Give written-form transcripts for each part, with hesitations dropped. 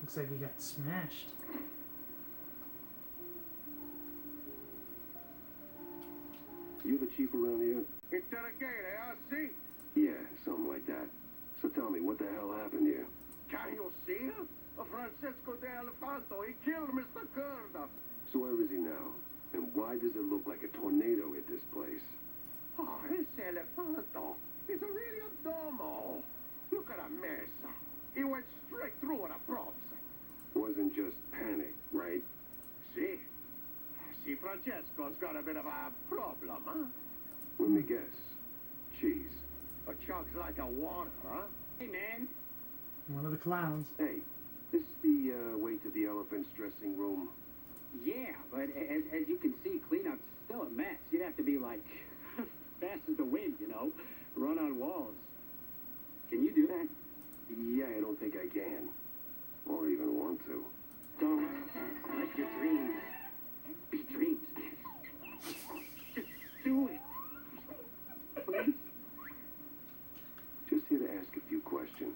Looks like he got smashed. You the chief around here? Interrogate, I see. Yeah, something like that. So tell me, what the hell happened here? Can you see him? Francesco de Elefanto, he killed Mr. Gerda. So where is he now? And why does it look like a tornado hit this place? Oh, it's Elefanto. He's a really a domo. Look at a mess. He went straight through with a props. Wasn't just panic, right? See? See, Francesco's got a bit of a problem, huh? Let me guess. Cheese. A chug's like a water, huh? Hey, man. One of the clowns. Hey, this is the way to the elephant's dressing room. Yeah, but as you can see, cleanup's still a mess. You'd have to be like fast as the wind, you know, run on walls. Can you do that? Yeah, I don't think I can. Or even want to. Don't let your dreams be dreams. Just do it. Please. Just here to ask a few questions.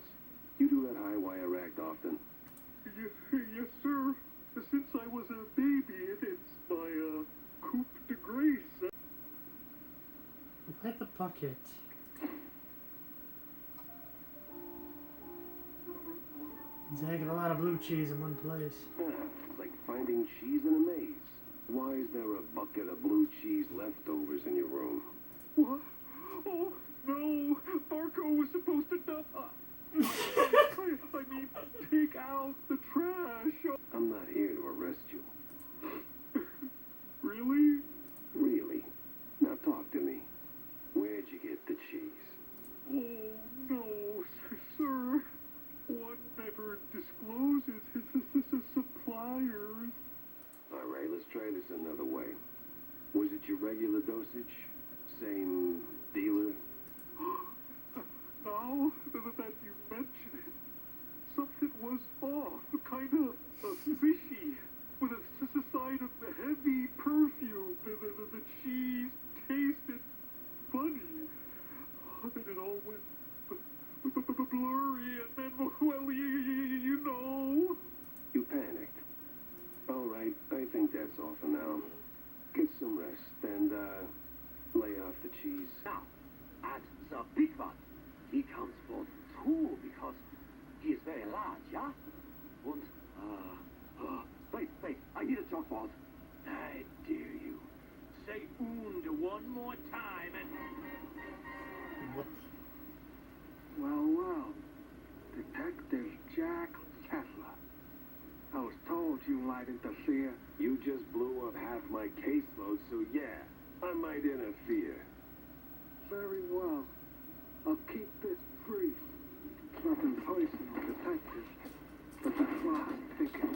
You do that high wire act often? Yes, sir. Since I was a baby, it's my, coup de grace. Where's the bucket? There's a heck of a lot of blue cheese in one place. It's like finding cheese in a maze. Why is there a bucket of blue cheese leftovers in your room? What? Oh, no. Marco was supposed to dump. I mean, take out the trash. I'm not here to arrest you. Really? Really? Now talk to me. Where'd you get the cheese? Oh, no, sir. One never discloses his suppliers. All right, let's try this another way. Was it your regular dosage? Same dealer? Now that you mention it, something was off, kind of fishy, with a side of the heavy perfume. The cheese tasted funny. Then it all went blurry, and then, well, you know. You panicked. All right, I think that's all for now. Get some rest and, lay off the cheese. Now, at the big one, he comes for two because he is very large, yeah? And, wait, I need a chalkboard. I dare you. Say und one more time and... What? Well, Detective Jack Kessler. I was told you might interfere. You just blew up half my caseload, so yeah, I might interfere. Very well. I'll keep this brief. It's nothing personal, Detective, but the clock's ticking.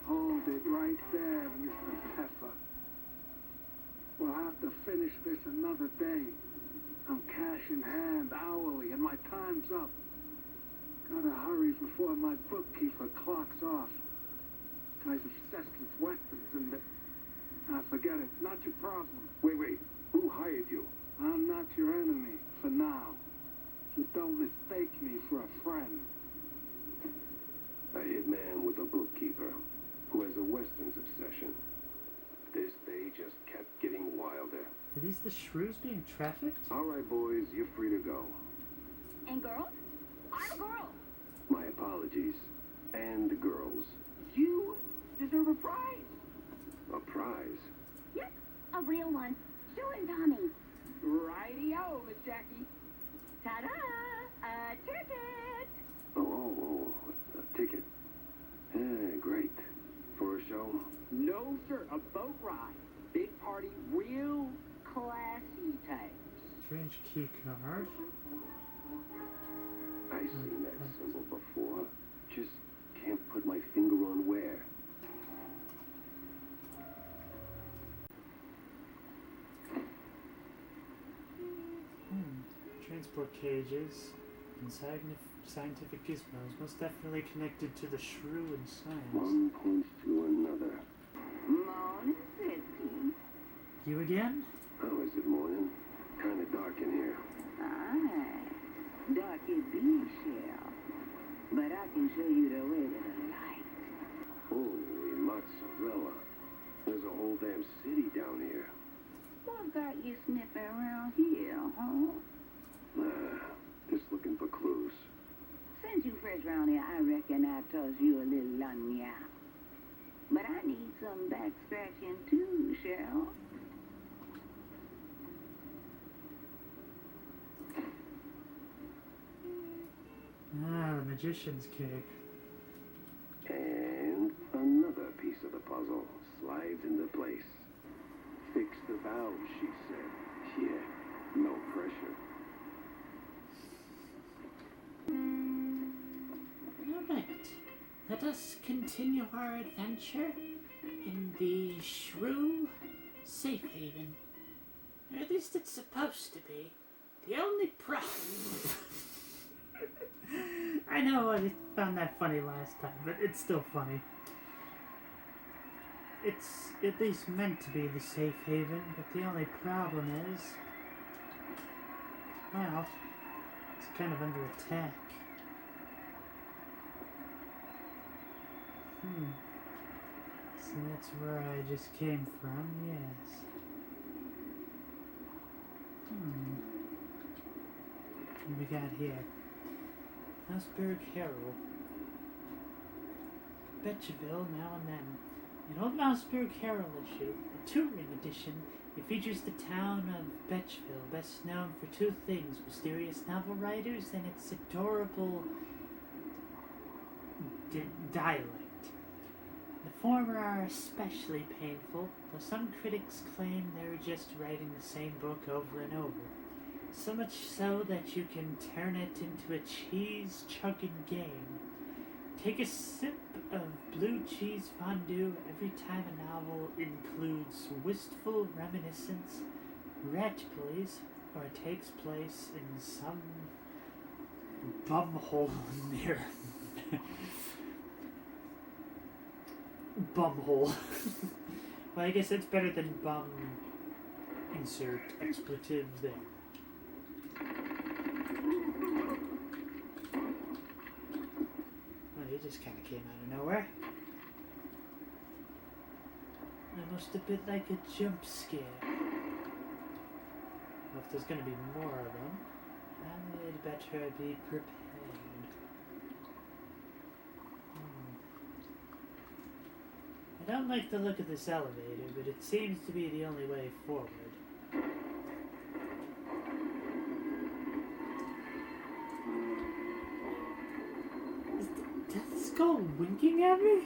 Hold it right there, Mr. Pepper. We'll have to finish this another day. I'm cash in hand hourly, and my time's up. Gotta hurry before my bookkeeper clocks off. Guy's obsessed with weapons, and forget it. Not your problem. Wait, who hired you? I'm not your enemy, for now. So don't mistake me for a friend. A hitman with a bookkeeper who has a westerns obsession. This day just kept getting wilder. Are these the shrews being trafficked? All right, boys, you're free to go. And girls? I'm a girl. My apologies. And the girls. You deserve a prize. A prize? Yep, a real one. Sue and Tommy. Righty-o, Miss Jackie. Ta-da! A ticket! Oh, a ticket. Great. For a show? No, sir, a boat ride. Big party, real classy type. Strange key card. I've seen that symbol before. Just can't put my finger on where. Transport cages and scientific gizmos, most definitely connected to the shrew and science. One points to another. Morning, Sissy. You again? How is it morning? Kinda dark in here. Hi. Dark it be, Shell. But I can show you the way to the light. Holy mozzarella. There's a whole damn city down here. What got you sniffing around here, huh? Just looking for clues. Since you fresh round here, I reckon I toss you a little lanya. But I need some back scratching too, Shell. Ah, the magician's cake. And another piece of the puzzle slides into place. Fix the valve, she said. Yeah, no pressure. Alright, let us continue our adventure in the Shrew Safe Haven. Or at least it's supposed to be. The only problem... I know I found that funny last time, but it's still funny. It's at least meant to be the safe haven, but the only problem is, well, it's kind of under attack. So that's where I just came from, yes. What we got here? Mouseburg Herald. Betchville now and then. An old Mouseburg Herald issue, a touring edition, it features the town of Betchville, best known for two things, mysterious novel writers and its adorable dialect. The former are especially painful, though some critics claim they were just writing the same book over and over. So much so that you can turn it into a cheese-chugging game. Take a sip of blue cheese fondue every time a novel includes wistful reminiscence, rat police, or takes place in some bumhole near... bumhole. Well, I guess it's better than bum... insert expletive there. It just kind of came out of nowhere. Almost a bit like a jump scare. Well, if there's going to be more of them, I'd better be prepared. I don't like the look of this elevator, but it seems to be the only way forward. Death Skull winking at me?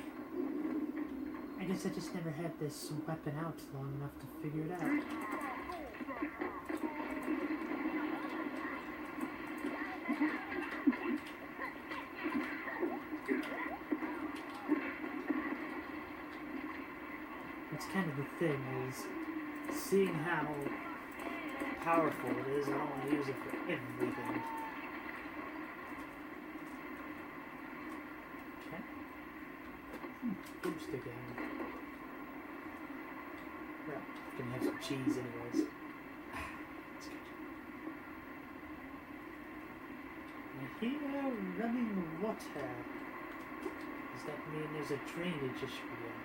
I guess I just never had this weapon out long enough to figure it out. That's kind of the thing, is seeing how powerful it is, I don't want to use it for everything. Boost again. Well, gonna have some cheese anyways. That's good. I hear running water. Does that mean there's a drainage issue here?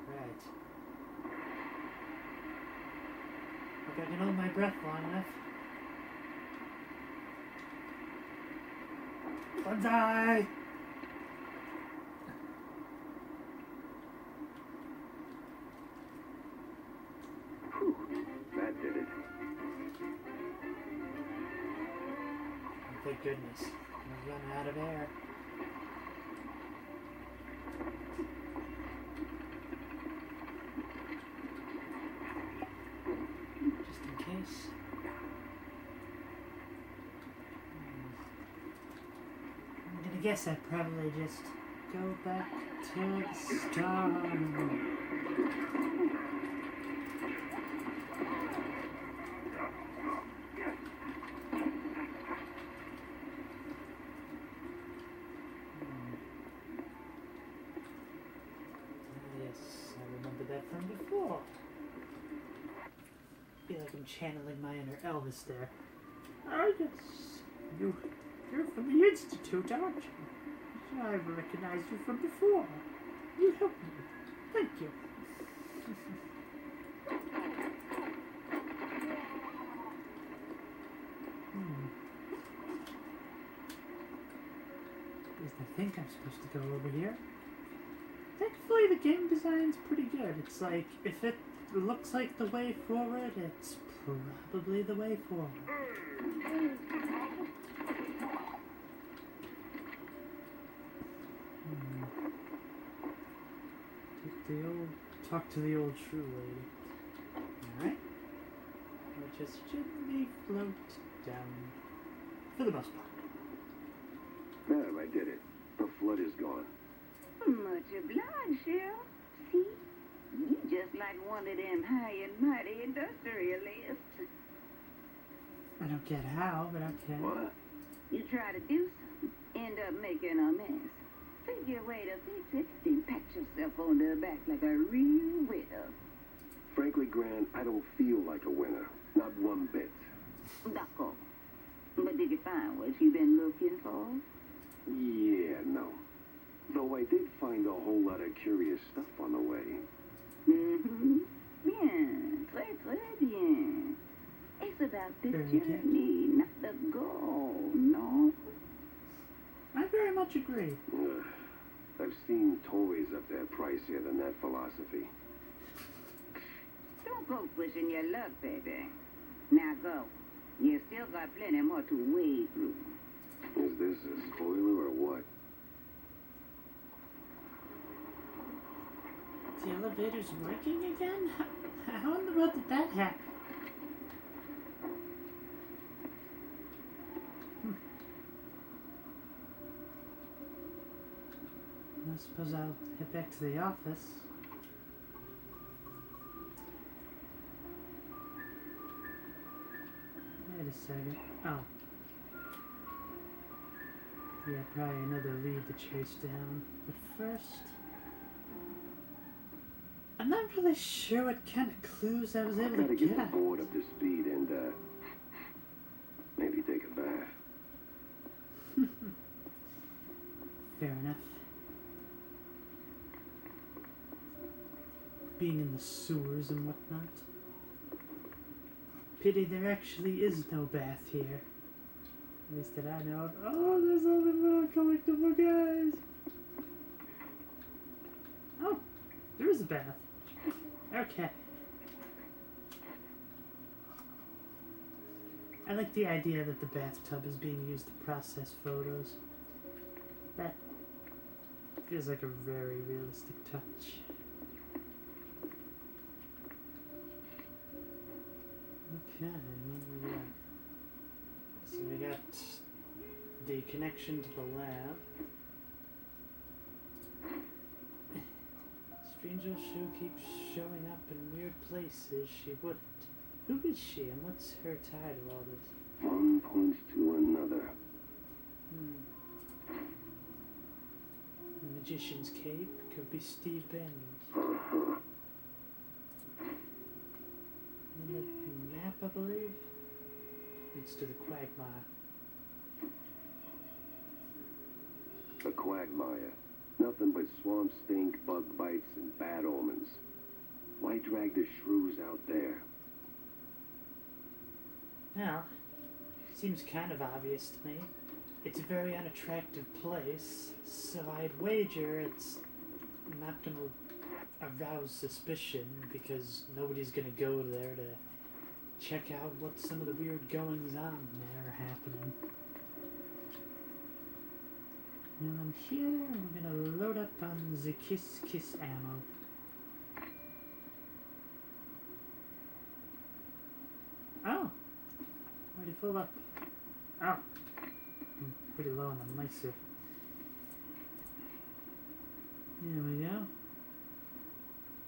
Right. Hope I can hold my breath long enough. Banzai! Whew, that did it. Oh, thank goodness. I'm running out of air. Just in case. I guess I'd probably just go back to the start. Yes, I remember that from before. feel like I'm channeling my inner Elvis there. Oh, yes. You're from the Institute, aren't you? I've recognized you from before. You helped me. Thank you. At least I think I'm supposed to go over here. Thankfully, the game design's pretty good. It's like, if it looks like the way forward, it's probably the way forward. Talk to the old true lady. Alright. We'll just gently float down. For the most part. There, I did it. The flood is gone. Much obliged, Shell. See? You just like one of them high and mighty industrialists. I don't get how, but okay. What? You try to do something, end up making a mess. Figure a way to fix it, then pat yourself on the back like a real winner. Frankly, Gran, I don't feel like a winner. Not one bit. D'accord. But did you find what you've been looking for? Yeah, no. Though I did find a whole lot of curious stuff on the way. Mm-hmm. Bien. Très bien. It's about the journey, not the goal, no? I very much agree. I've seen toys up there pricier than that philosophy. Don't go pushing your luck, baby. Now go. You still got plenty more to wade through. Is this a spoiler or what? The elevator's working again? How in the world did that happen? I suppose I'll head back to the office. Wait a second. Oh. Yeah, probably another lead to chase down. But first... I'm not really sure what kind of clues I was able to Gotta get the get. board up to speed and, maybe take a bath. Fair enough. Being in the sewers and whatnot. Pity there actually is no bath here. At least that I know of. Oh, there's all the little collectible guys. Oh, there is a bath. Okay. I like the idea that the bathtub is being used to process photos. That feels like a very realistic touch. Okay, what do we got? So we got the connection to the lab. Strange old shoe keeps showing up in weird places she wouldn't. Who is she and what's her tie to all this? One points to another. The Magician's Cape could be Steve Daniels. Uh-huh. And the map, I believe, leads to the Quagmire. The Quagmire. Nothing but swamp stink, bug bites, and bad omens. Why drag the shrews out there? Well, seems kind of obvious to me. It's a very unattractive place, so I'd wager it's not going to arouse suspicion because nobody's going to go there to check out what some of the weird goings on there are happening. And then here, we're going to load up on the Kiss Kiss ammo. Oh! Already filled up. Oh! I'm pretty low on the micer. There we go.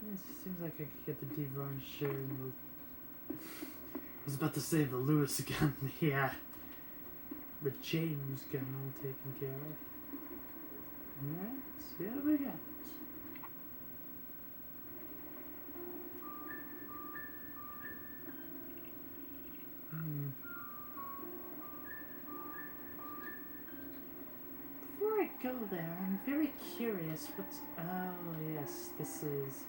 Yeah, it seems like I could get the devarnisher and the... I was about to say the Lewis gun, the James gun all taken care of. Alright, see what we got. go there. I'm very curious. What's... Oh, yes. This is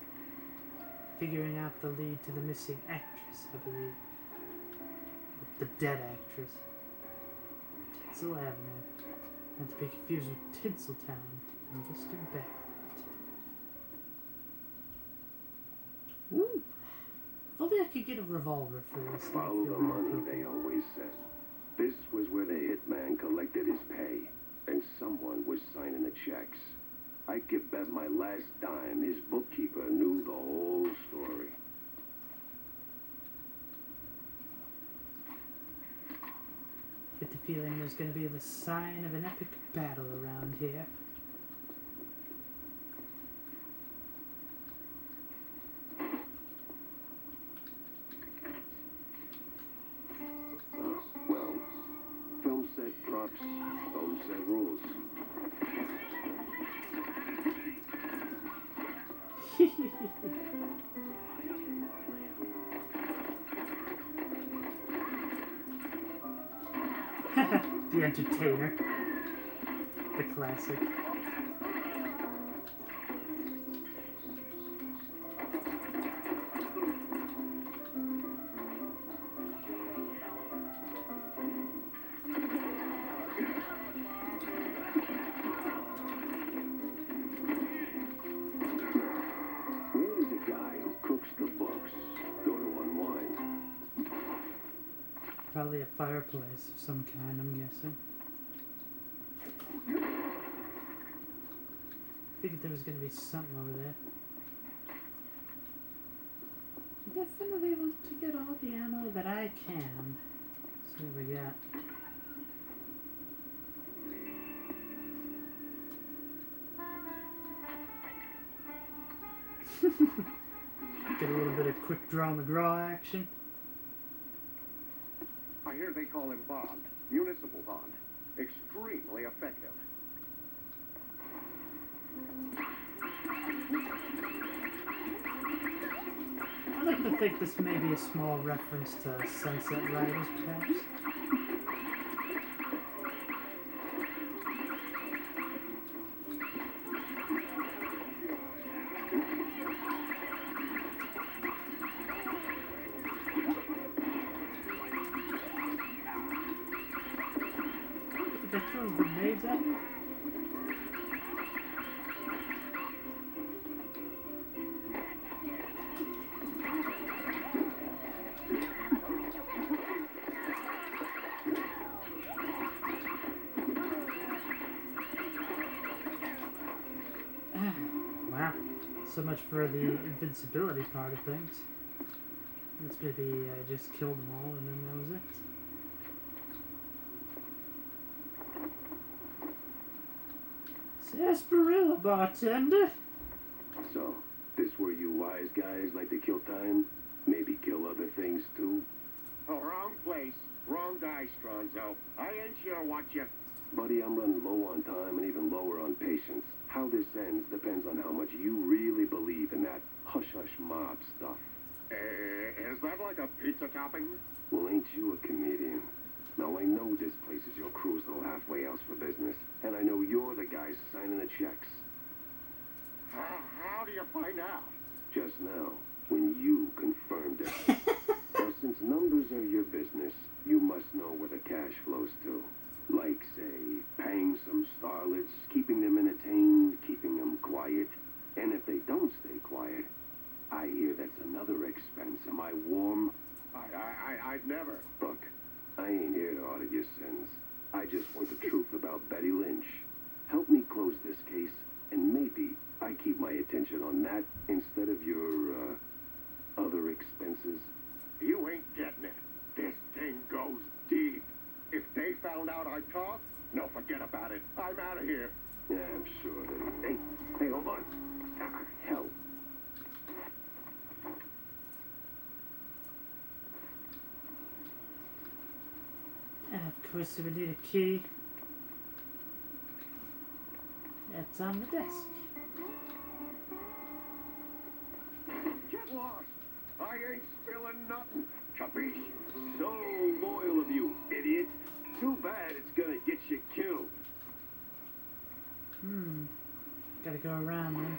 figuring out the lead to the missing actress, I believe. The dead actress. Tinsel Avenue. Not to be confused with Tinseltown in Western Backland. Woo! If only I could get a revolver for this. Follow the money, they always said. This was where the hitman collected his pay, and someone was signing the checks. I could bet my last dime his bookkeeper knew the whole story. Get the feeling there's going to be the sign of an epic battle around here. Oh, well, film set props, film set rules. The Entertainer. The classic. Where does a guy who cooks the books go to unwind? Probably a fireplace of some kind, I'm guessing. Figured there was going to be something over there. Definitely want to get all the ammo that I can. Let's see what we got. Get a little bit of quick draw McGraw action. I hear they call him bond. Municipal bond. Extremely effective. I like to think this may be a small reference to Sunset Riders, perhaps. Did they throw grenades at me? Wow. So much for the invincibility part of things. Let's maybe just killed them all and then that was it. Sarsaparilla, bartender. So, this where you wise guys like to kill time? Maybe kill other things too? Oh, wrong place. Wrong guy, Stronzo. I ain't sure what you... Buddy, I'm running low on time and even lower on patience. How this ends depends on how much you really believe in that hush-hush mob stuff. Is that like a pizza topping? Well, ain't you a comedian? Now, I know this place is your crew's little halfway house for business, and I know you're the guys signing the checks. How do you find out? Just now, when you confirmed it. Now, since numbers are your business, you must know where the cash flows to. Like, say, paying some starlets, keeping them entertained, keeping them quiet. And if they don't stay quiet, I hear that's another expense. Am I warm? I'd never. Look, I ain't here to audit your sins. I just want the truth about Betty Lynch. Help me close this case, and maybe I keep my attention on that instead of your, other expenses. You ain't getting it. This thing goes deep. If they found out I talked, no, forget about it. I'm out of here. Yeah, I'm sure they... Hey, hold on. Hell. Of course, we need a key. It's on the desk. Get lost. I ain't spilling nothing. Capiche? So loyal of you, idiot. Too bad it's gonna get you killed. Gotta go around then.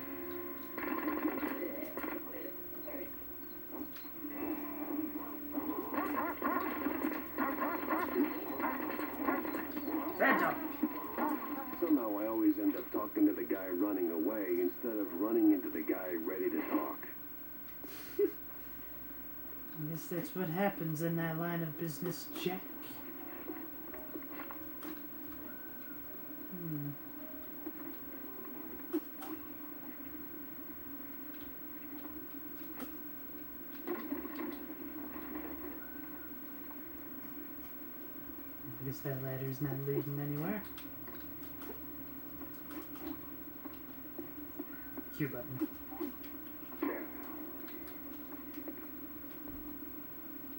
Somehow I always end up talking to the guy running away instead of running into the guy ready to talk. I guess that's what happens in that line of business, Jack. I guess that ladder's not leading anywhere. Q button.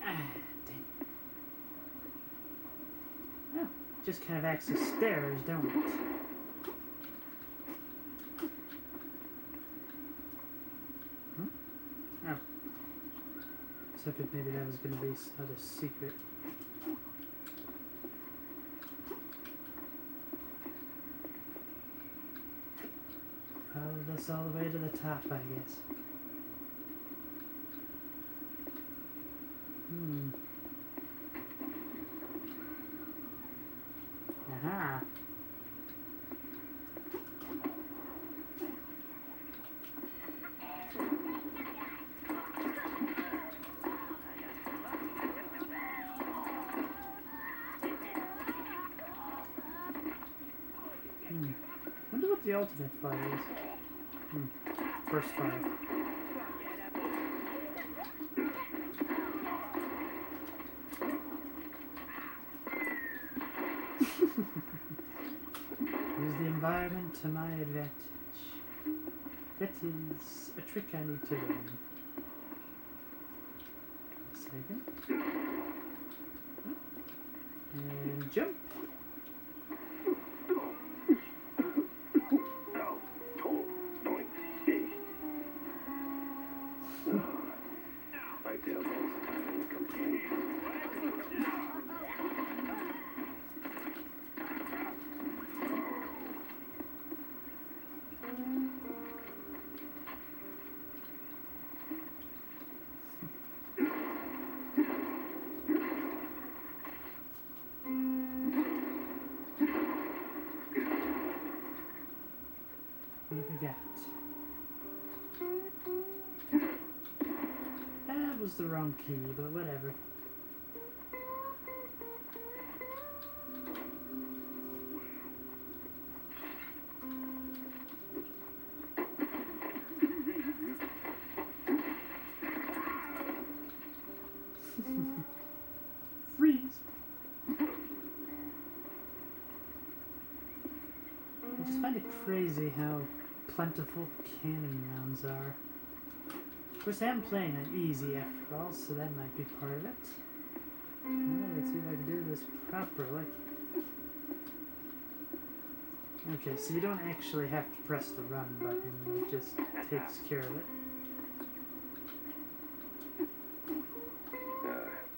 Ah, dang. Oh, just kind of acts as stairs, don't it? Oh. Except that maybe that was going to be another secret. Followed us all the way to the top, I guess. Aha. Wonder what the ultimate fire is. First fire. Use the environment to my advantage. That is a trick I need to learn. A second. And jump. What have we got? That was the wrong key, but whatever. Freeze! I just find it crazy how plentiful cannon rounds are. Of course, I am playing on easy after all, so that might be part of it. Well, let's see if I can do this properly. Okay, so you don't actually have to press the run button, it just takes care of it.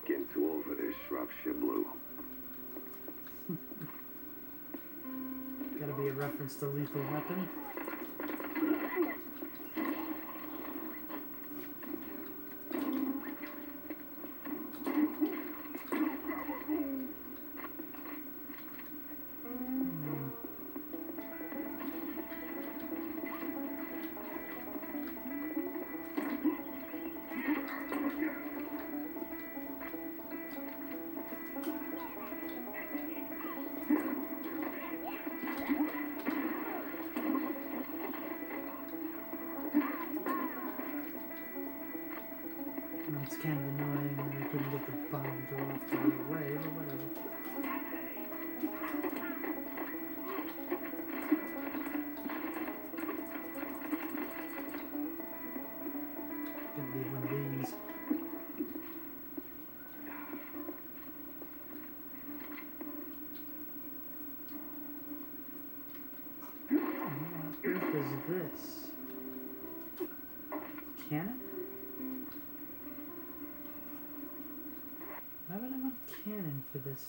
Getting too old for this Shropshire Blue. Gotta be a reference to Lethal Weapon. It's kind of annoying that I couldn't get the bomb to go off the other way, but whatever. Gonna need one of these. What on earth is this? Cannon? Why would I want cannon for this?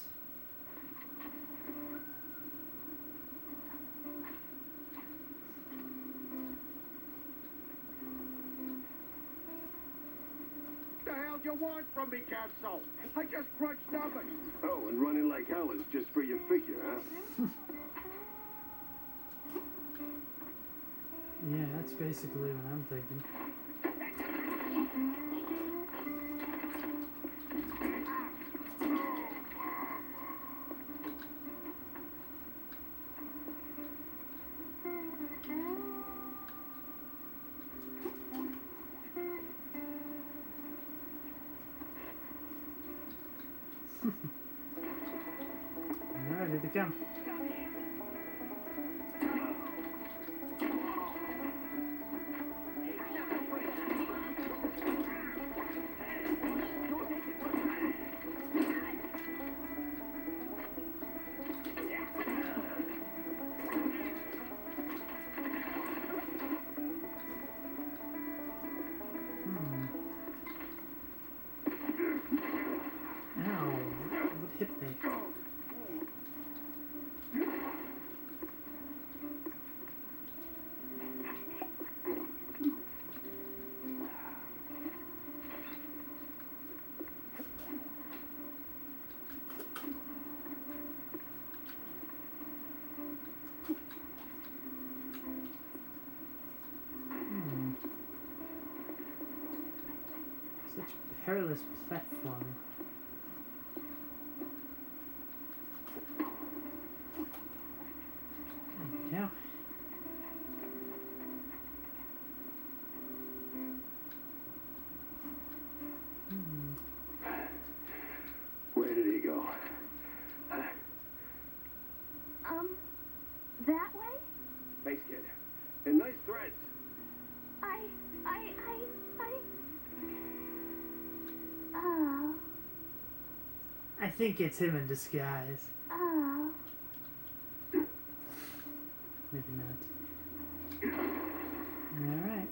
hell do you want from me, Cazzo? I just crunched numbers. Oh, and running like hell is just for your figure, huh? Yeah, that's basically what I'm thinking. Alright, here they come. Ow, what hit me? Such perilous platform. There we go. Where did he go? That way? Thanks, kid. And nice threads. Oh, I think it's him in disguise. oh. Maybe not. Alright.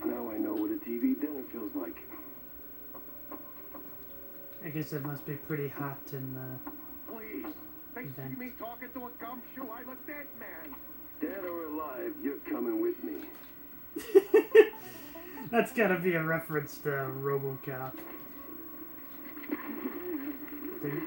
Now I know what a TV dinner feels like. I guess it must be pretty hot in Please. They see Vent. me talking to a gumshoe. I look dead, man. Dead or alive, you're coming with me. That's gotta be a reference to RoboCop. Ding.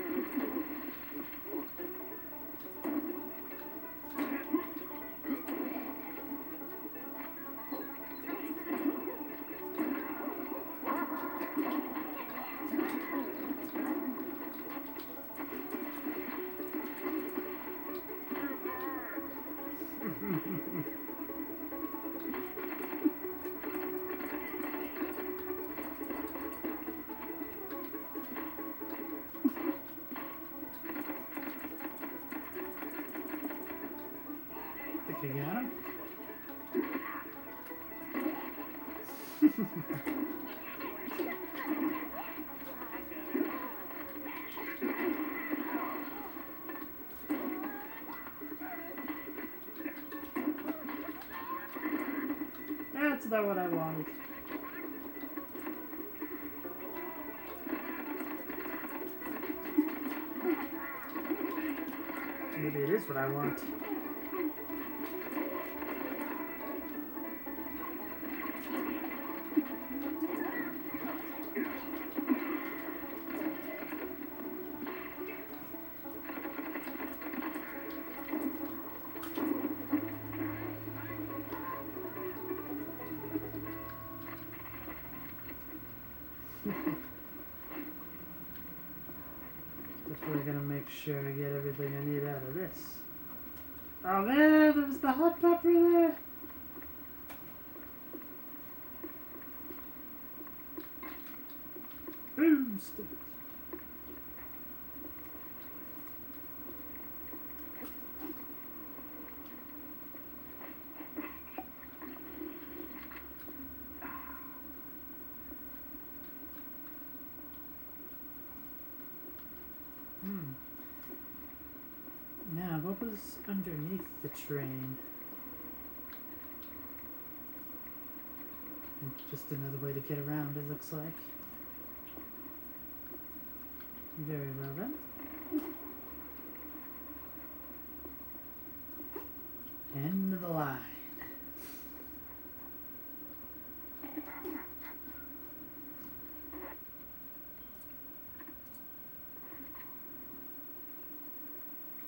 Think I got him? That's not what I wanted. Maybe it is what I want. Definitely gonna make sure I get everything I need out of this. Oh man, there's the hot pepper there! Boomstick! Now, what was underneath the train? Just another way to get around, it looks like. Very well then. End of the line.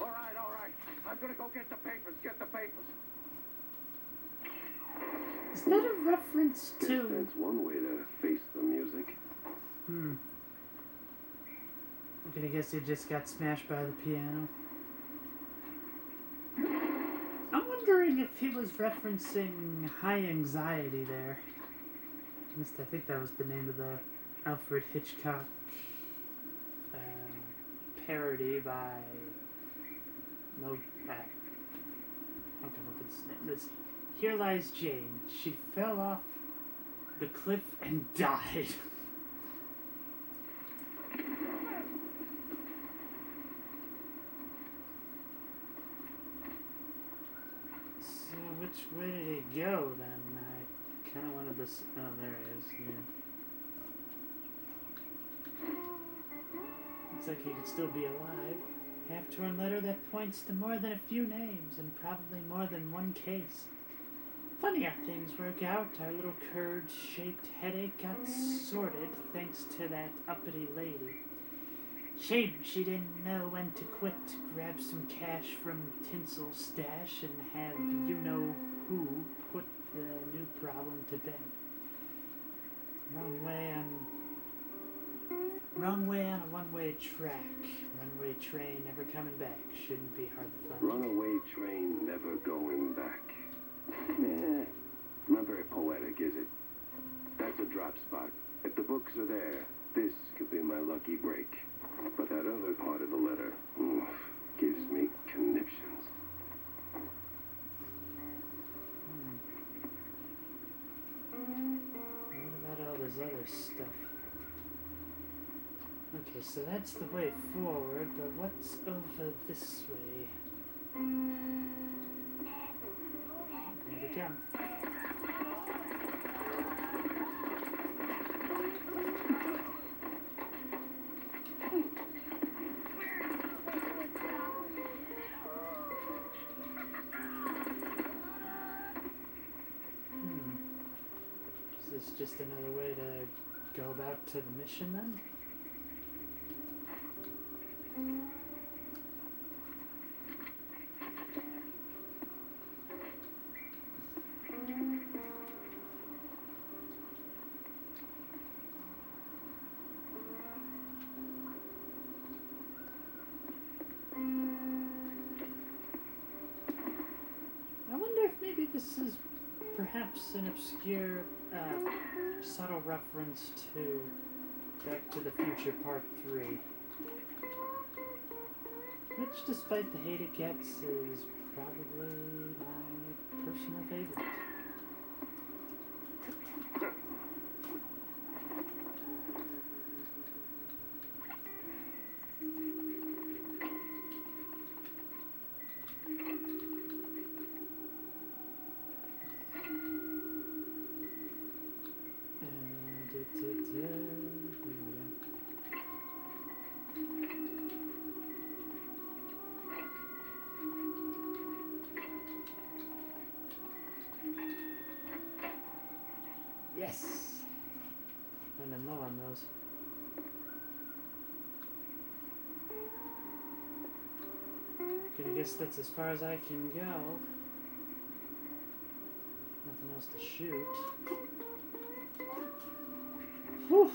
All right. I'm gonna go get the papers. Get the papers. Is that a reference Guess to... that's one way to face the music. I'm gonna guess he just got smashed by the piano. I'm wondering if he was referencing High Anxiety there. At least I think that was the name of the Alfred Hitchcock parody by... No, I'll come up with his name. Let's see. Here lies Jane. She fell off the cliff and died. So which way did he go then? I kind of wanted this. Oh, there he is. Yeah. Looks like he could still be alive. Half-torn letter that points to more than a few names and probably more than one case. Funny how things work out. Our little curd-shaped headache got sorted thanks to that uppity lady. Shame she didn't know when to quit, grab some cash from Tinsel's stash and have you-know-who put the new problem to bed. Wrong way on a one-way track. Runaway train never coming back. Shouldn't be hard to find. Runaway train never going back. Not very poetic, is it? That's a drop spot. If the books are there, this could be my lucky break. But that other part of the letter, gives me conniptions. What about all this other stuff? Okay, so that's the way forward, but what's over this way? Here we come. Is this just another way to go about to the mission then? I wonder if maybe this is perhaps an obscure, subtle reference to Back to the Future Part 3. Which, despite the hate it gets, is probably my personal favorite. Yes! Running low on those. Gonna guess that's as far as I can go. Nothing else to shoot. Whew!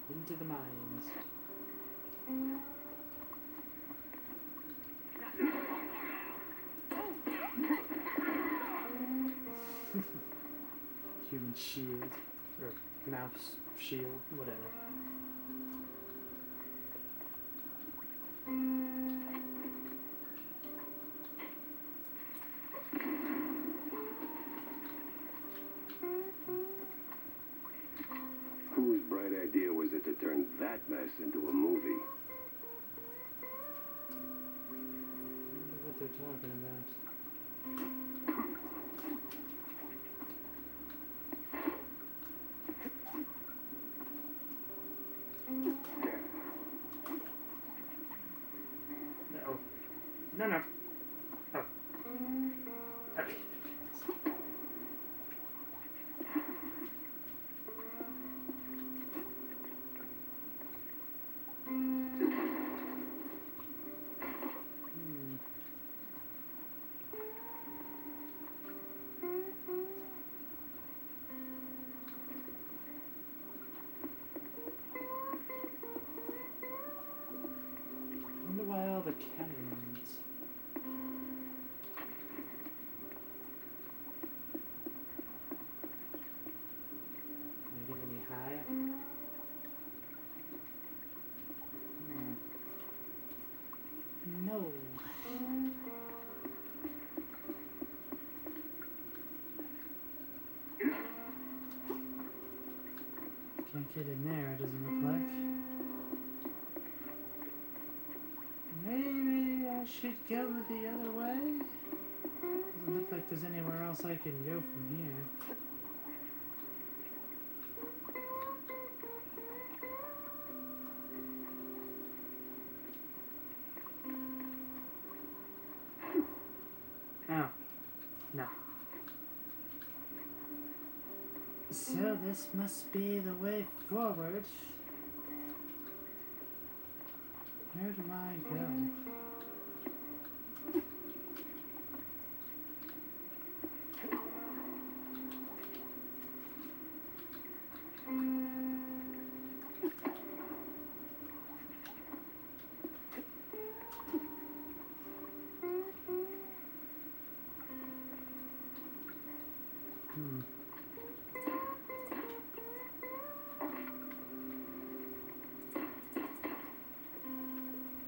Into the mines. Human shield, or mouse shield, whatever. Whose bright idea was it to turn that mess into a movie? I wonder what they're talking about. No. Oh. Okay. Wonder why all the cannons. Can I get any higher? No. Can't get in there, it doesn't look like. Maybe I should go the other way? Doesn't look like there's anywhere else I can go from here. Oh. No. So this must be the way forward. Where do I go?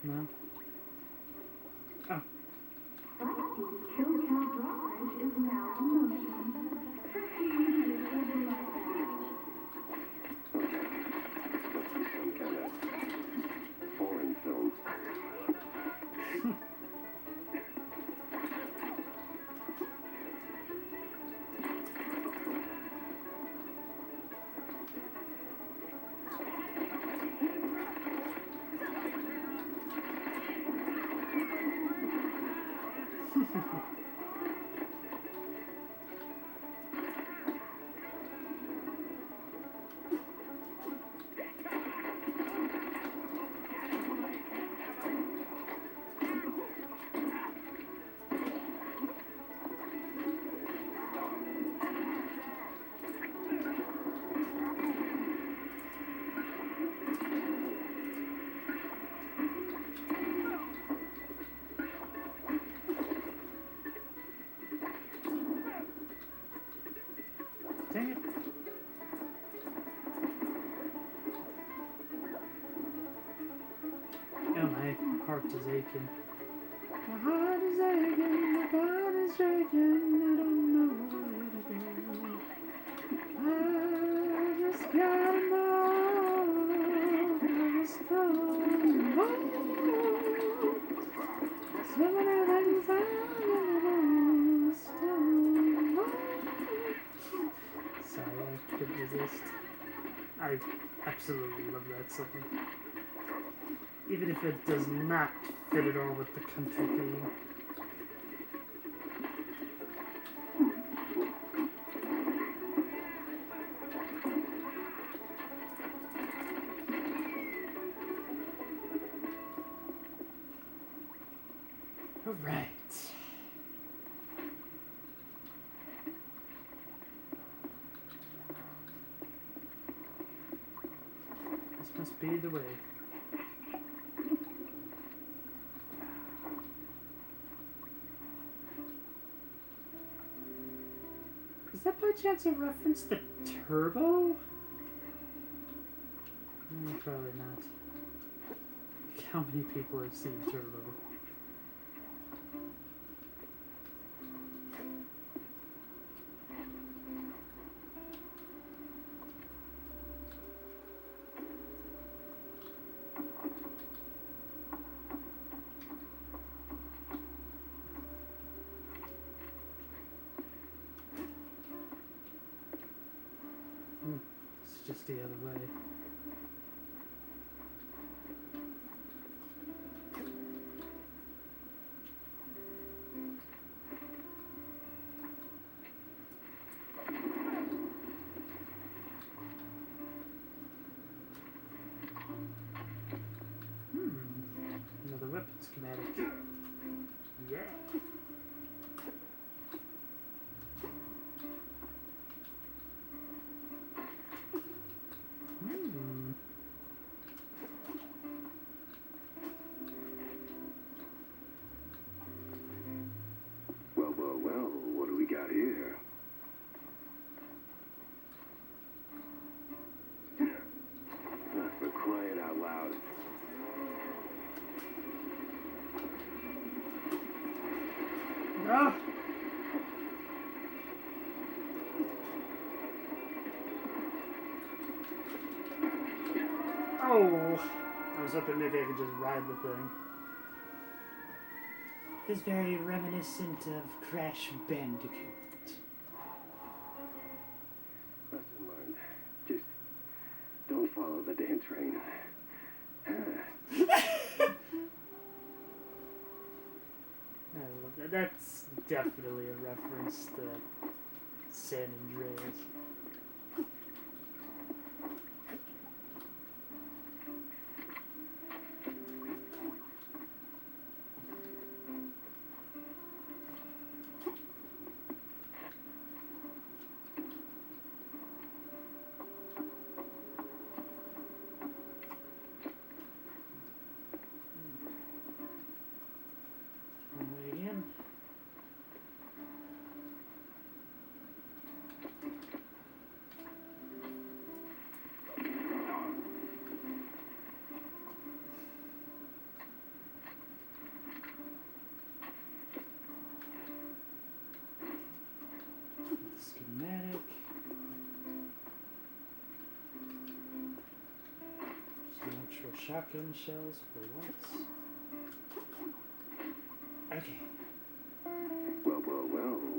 No. Oh. Some kind of foreign film. Dang it. Oh, my heart is aching. My heart is aching, my body is shaking, I don't know where to go. I just gotta know what's going on. Swimming in the stone. Sorry, I couldn't resist. I absolutely love that song. Even if it does not fit at all with the country theme. Alright. This must be the way. Is that by chance a reference to Turbo? No, probably not. How many people have seen Turbo? It's just the other way. schematic. Yeah. Well, what do we got here? For crying out loud. Ah! Oh! I was hoping maybe I could just ride the thing. It's very reminiscent of Crash Bandicoot. Lesson learned. Just don't follow the damn train. I love that. That's definitely a reference to San Andreas. Again. Schematic. Some actual shotgun shells for once. Okay. Well,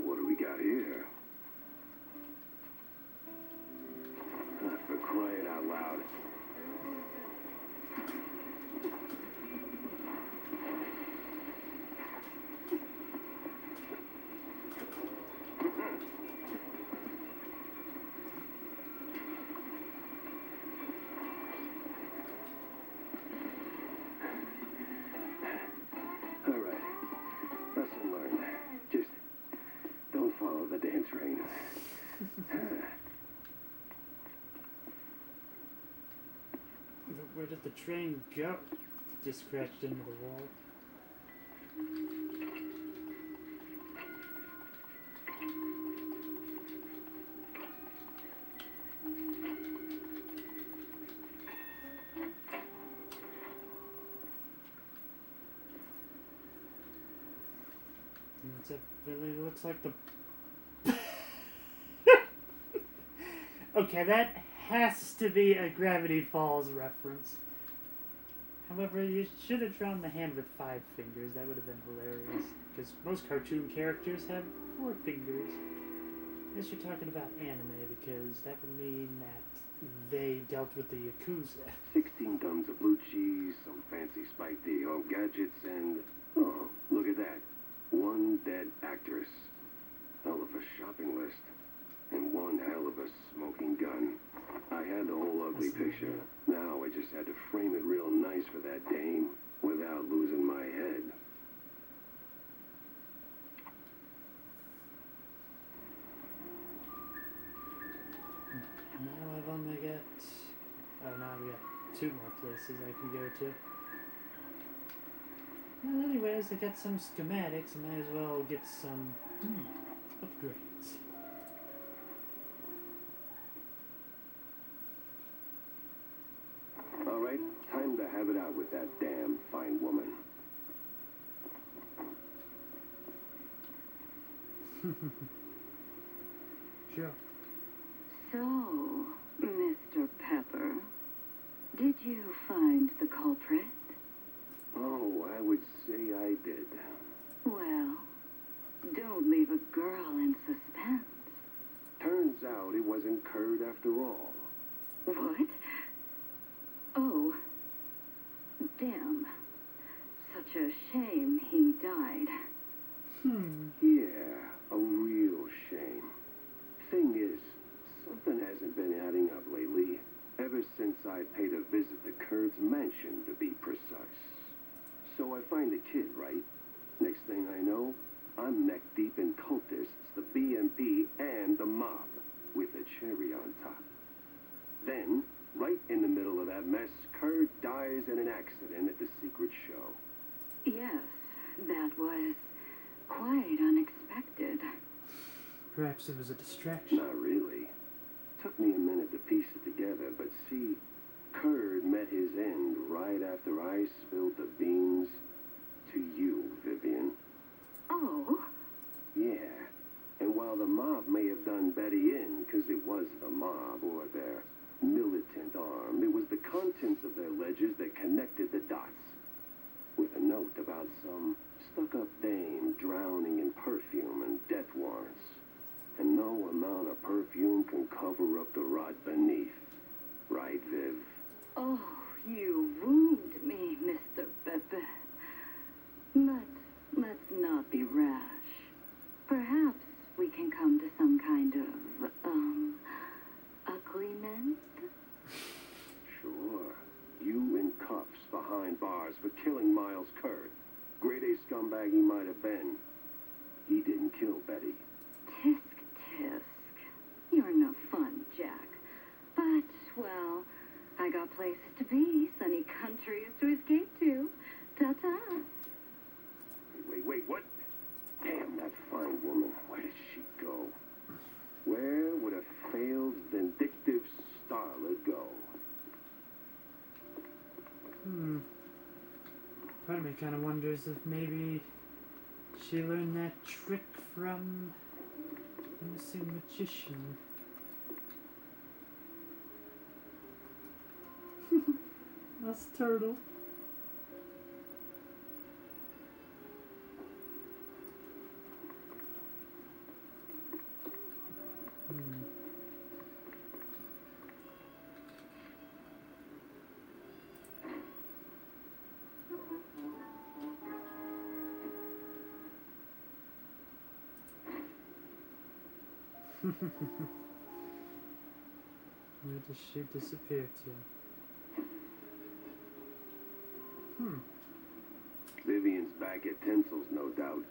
what do we got here? For crying out loud. All right. Lesson learned. Just don't follow the damn train. Where did the train go? Just crashed into the wall. It really looks like the... Okay, that has to be a Gravity Falls reference. However, you should have drawn the hand with 5 fingers. That would have been hilarious. Because most cartoon characters have 4 fingers. Unless you're talking about anime, because that would mean that they dealt with the Yakuza. 16 tons of blue cheese, some fancy Spike D.O. gadgets, and... Oh, look at that. 1 dead actress. Hell of a shopping list. And 1 hell of a smoking gun. I had the whole ugly picture. Now I just had to frame it real nice for that dame without losing my head. Now I've only got... Oh, now I've got 2 more places I can go to. Well, anyways, I got some schematics. I might as well get some upgrades. All right, time to have it out with that damn fine woman. Sure. So, Mr. Pepper, did you find the culprit? Oh, I would say I did. Well, don't leave a girl in suspense. Turns out it wasn't Kurt after all. What? Oh, damn. Such a shame he died. Yeah, a real shame. Thing is, something hasn't been adding up lately. Ever since I paid a visit to Kurt's mansion, to be precise. So I find the kids Perhaps it was a distraction. Not really. Took me a minute to piece it together, but see, Curd met his end right after I spilled the beans to you, Vivian. Oh, Yeah. And while the mob may have done Betty in, because it was the mob or their militant arm, it was the contents of their ledgers that connected the dots. With a note about some stuck-up dame drowning in perfume and death warrants. And no amount of perfume can cover up the rot beneath. Right, Viv? oh, you wound me, Mr. Pepe. But let's not be rash. Perhaps we can come to some kind of, agreement? Sure. You in cuffs behind bars for killing Miles Curd. Grade A scumbag he might have been. He didn't kill Betty. Tisk, tisk. You're no fun, Jack. But, well, I got places to be, sunny countries to escape to. Ta-ta. Wait, what? Damn, that fine woman. Where did she go? Where would a failed, vindictive starlet go? Part of me kind of wonders if maybe she learned that trick from the missing magician. That's turtle. Where does she disappear to? Vivian's back at Tensel's, no doubt.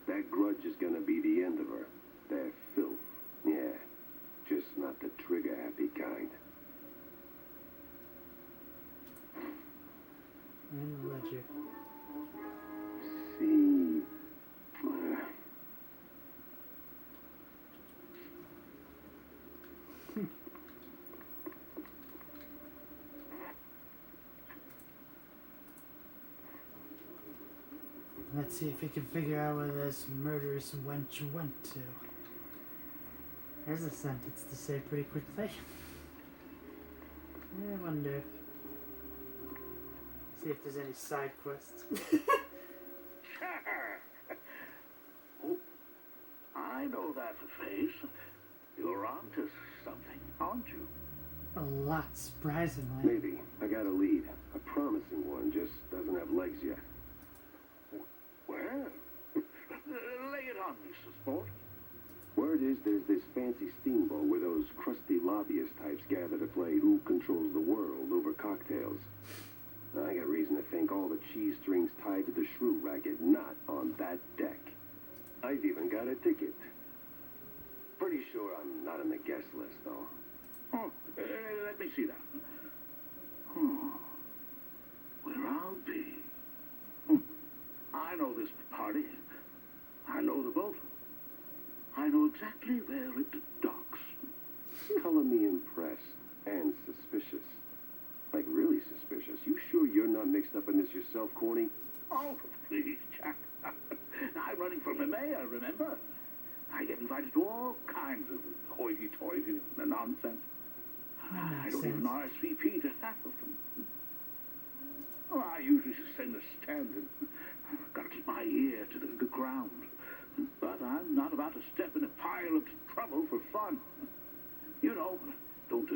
That grudge is gonna be the end of her. They're filth. Yeah. Just not the trigger-happy kind. And the ledger. See... Let's see if we can figure out where this murderous wench went to. There's a sentence to say pretty quickly. I wonder. See if there's any side quests. Oh, I know that face. You're onto something, aren't you? A lot, surprisingly. Maybe. I got a lead. A promising one, just doesn't have legs yet. Well, lay it on me, sport. Word is there's this fancy steamboat where those crusty lobbyist types gather to play Who Controls the World over cocktails. Now, I got reason to think all the cheese strings tied to the shrew racket not on that deck. I've even got a ticket. Pretty sure I'm not on the guest list, though. Oh, let me see that. Oh, where I'll be. I know this party. I know the boat. I know exactly where it docks. Color me impressed and suspicious. Like, really suspicious. You sure you're not mixed up in this yourself, Corny? Oh, please, Jack. I'm running for mayor, remember? I get invited to all kinds of hoity-toity nonsense. I don't even RSVP to half of them. Oh, I usually send a stand and I've got to keep my ear to the ground. But I'm not about to step in a pile of trouble for fun. You know, don't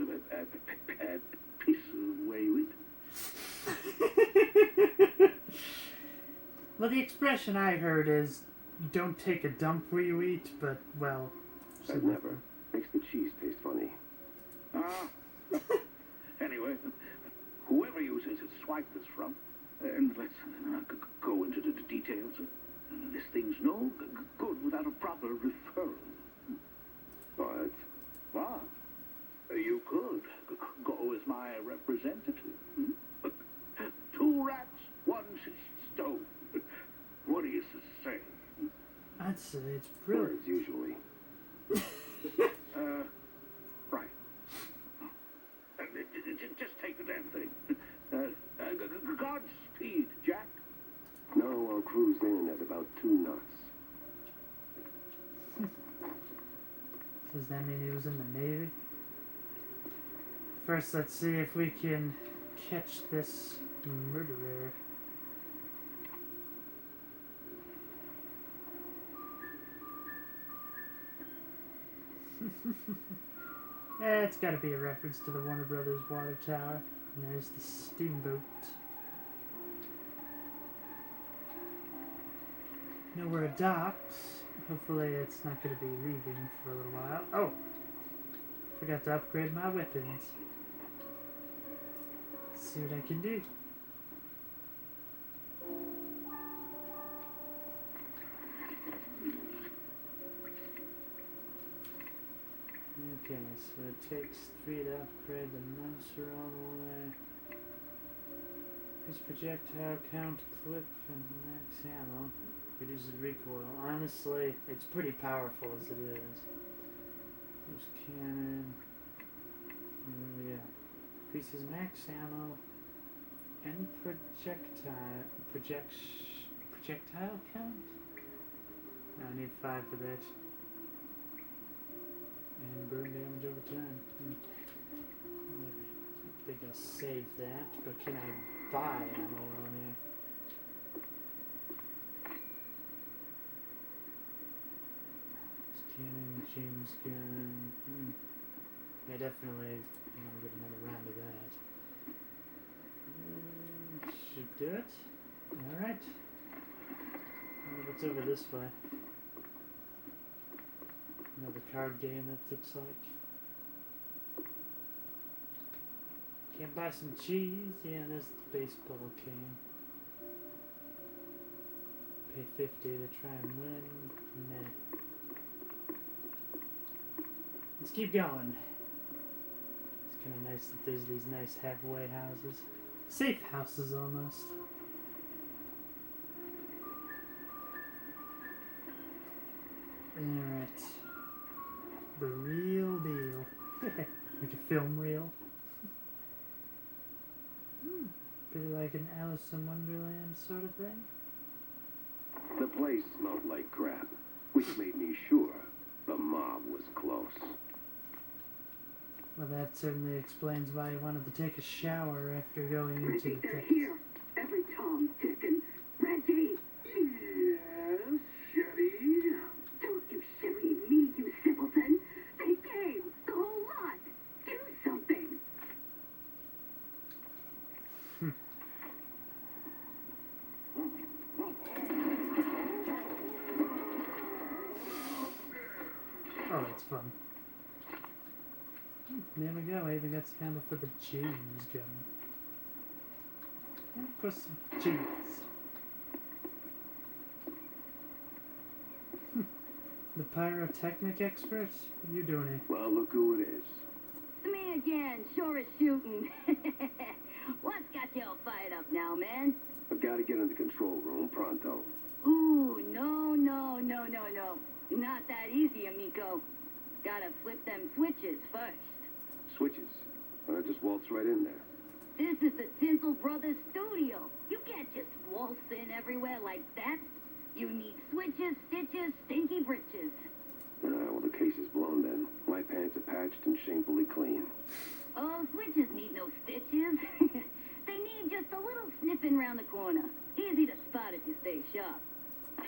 piss where you eat. Well, the expression I heard is, don't take a dump where you eat, but, well... I'd never. Makes the cheese taste funny. Anyway, whoever you swiped this from, and let's go into the details. This thing's no good without a proper referral. But? What? You could go as my representative. Hmm? 2 rats, 1 stone. What do you say? I'd say it's brilliant. Words, usually. Does that mean he was in the Navy? First, let's see if we can catch this murderer. It's gotta be a reference to the Warner Brothers water tower. And there's the steamboat. Nowhere docks. Hopefully it's not gonna be leaving for a little while. Oh! Forgot to upgrade my weapons. Let's see what I can do. Okay, so it takes 3 to upgrade the mouse all the way. This projectile count, clip, and max ammo. Reduces recoil. Honestly, it's pretty powerful as it is. There's cannon. Yeah. Increases max ammo and projectile count? No, I need 5 for that. And burn damage over time. I think I'll save that, but can I buy ammo on here? Cannon, James gun. Yeah, definitely. I'm gonna get another round of that. Should do it. Alright. Wonder what's over this way. Another card game, it looks like. Can't buy some cheese? Yeah, there's the baseball game. Pay 50 to try and win. Nah. Let's keep going. It's kind of nice that there's these nice halfway houses. Safe houses, almost. Alright. The real deal. Like a film reel. Bit like an Alice in Wonderland sort of thing. The place smelled like crap, which made me sure the mob was close. Well, that certainly explains why he wanted to take a shower after going I into think the they're pit. here. Every Tom, Dick, and Reggie. Yes, Sherry? Don't you shimmy me, you simpleton. They came, the whole lot. Do something. Oh, that's fun. There we go. I even got some ammo for the James gun. And of course, some cheese. The pyrotechnic expert? What are you doing here? Well, look who it is. It's me again, sure as shooting. What's got you all fired up now, man? I've got to get in the control room pronto. Ooh, no. Not that easy, amigo. Gotta flip them switches first. Switches. I just waltz right in there. This is the Tinsel Brothers studio. You can't just waltz in everywhere like that. You need switches, stitches, stinky britches. Well, the case is blown then. My pants are patched and shamefully clean. Oh, switches need no stitches. They need just a little snipping round the corner. Easy to spot if you stay sharp.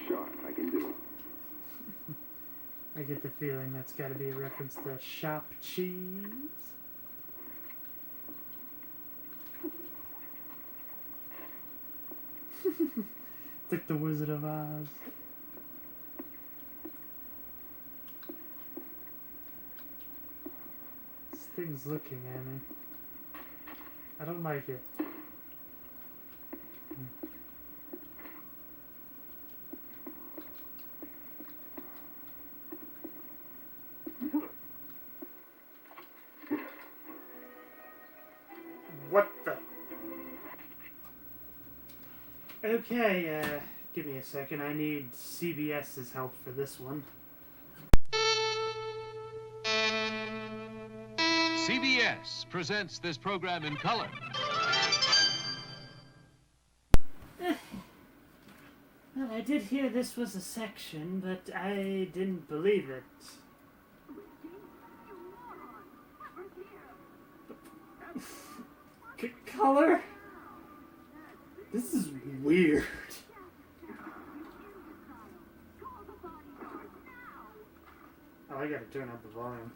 Sharp, I can do. I get the feeling that's got to be a reference to shop cheese. It's like the Wizard of Oz. This thing's looking at me. I don't like it. What the? Okay, give me a second. I need CBS's help for this one. CBS presents this program in color. Well, I did hear this was a section, but I didn't believe it. Color? This is weird. Oh, I gotta turn up the volume.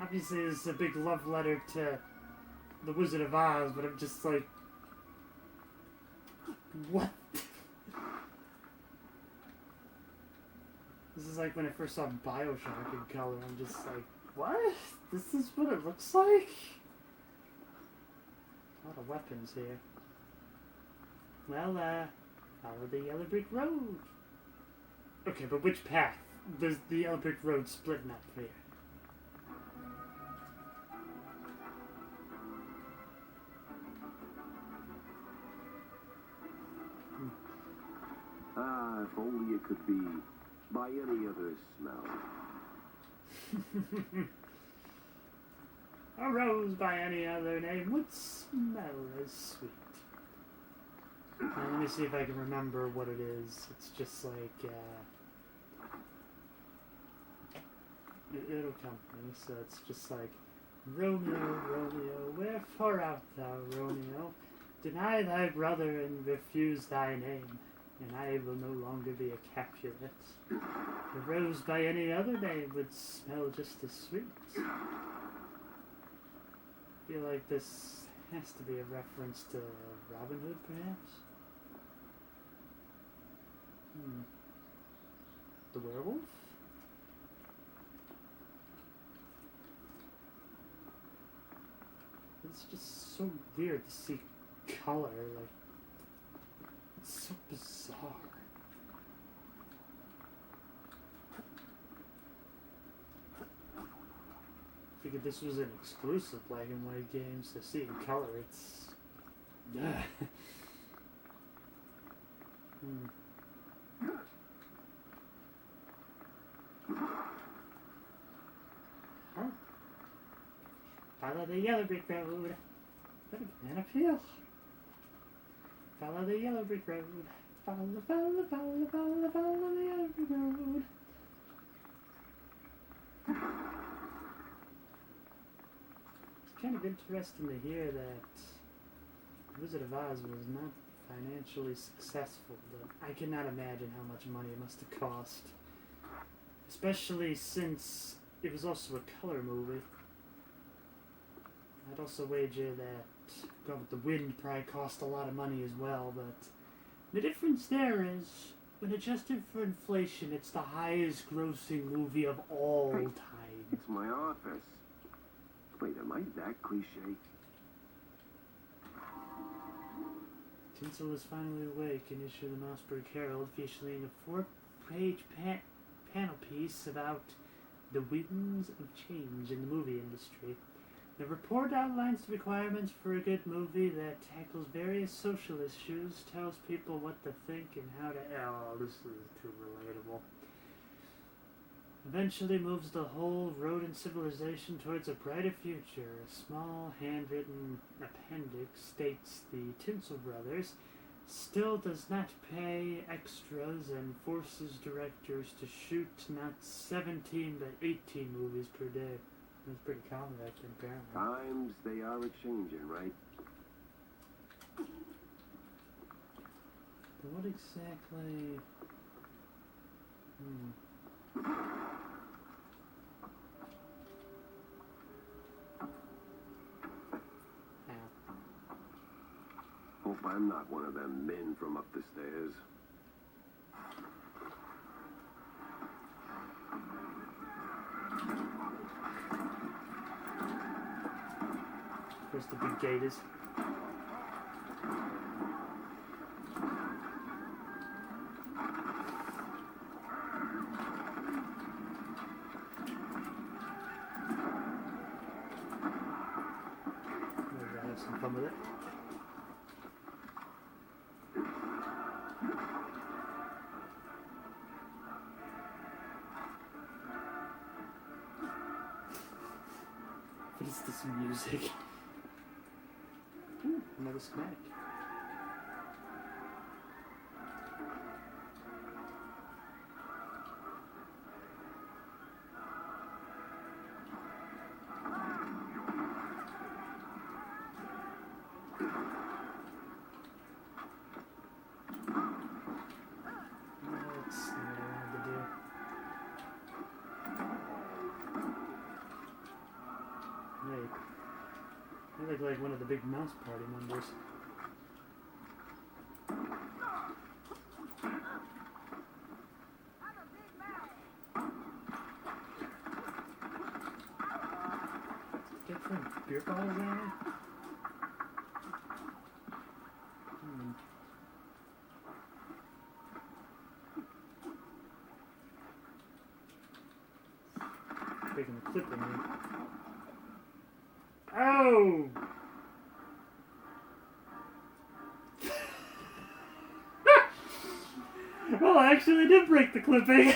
Obviously, this is a big love letter to The Wizard of Oz, but I'm just like... What? This is like when I first saw Bioshock in color. I'm just like, what? This is what it looks like? A lot of weapons here. Well, follow the yellow brick road. Okay, but which path? Does the yellow brick road splitting up here? Ah, if only it could be by any other smell. A rose by any other name would smell as sweet. Now, let me see if I can remember what it is. It's just like, it'll come to me, so it's just like, Romeo, Romeo, wherefore art thou, Romeo? Deny thy brother and refuse thy name, and I will no longer be a Capulet. A rose by any other name would smell just as sweet. I feel like this has to be a reference to Robin Hood, perhaps? The werewolf? It's just so weird to see color, like, it's so bizarre. I figured this was an exclusive black and white game, so see in color, it's... Huh? Follow the yellow brick road. What a banana peel. Follow the yellow brick road. Follow the yellow brick road. It's kind of interesting to hear that Wizard of Oz was not financially successful, but I cannot imagine how much money it must have cost. Especially since it was also a color movie. I'd also wager that Gone with the Wind probably cost a lot of money as well, but the difference there is, when adjusted for inflation, it's the highest grossing movie of all time. It's my office. Wait, am I that cliche? Tinsel is finally awake and issued the Mossberg Herald, featuring a 4-page panel piece about the winds of change in the movie industry. The report outlines the requirements for a good movie that tackles various social issues, tells people what to think and how to... Oh, this is too relatable. Eventually moves the whole rodent civilization towards a brighter future. A small handwritten appendix states the Tinsel Brothers still does not pay extras and forces directors to shoot not 17 but 18 movies per day. That's pretty common back then, apparently. Times, they are a-changing, right? But what exactly... Hope I'm not one of them men from up the stairs. Where's the big gate is? Maybe I'll have some fun with it. What is this music? Ooh, another schematic. You look like one of the big mouse party members. Different beer bottles in it? Taking the clip in me. Oh! Well, I actually did break the clipping.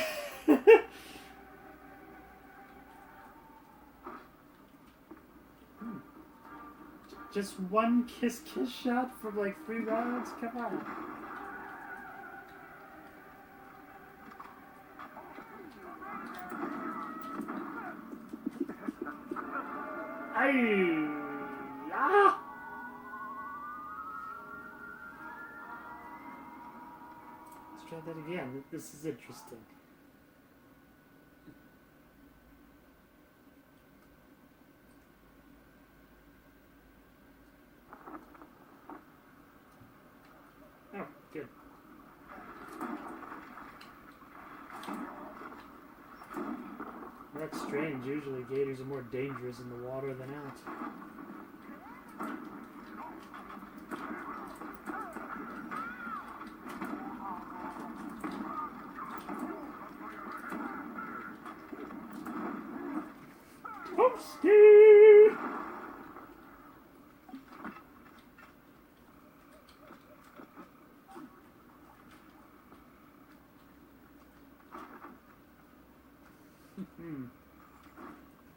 Just one kiss shot from like 3 rounds? Come on. Aye! Ah! Let's try that again. This is interesting. Oh, good. That's strange. Usually gators are more dangerous in the water than out. Oopsie!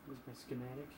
Here's my schematic.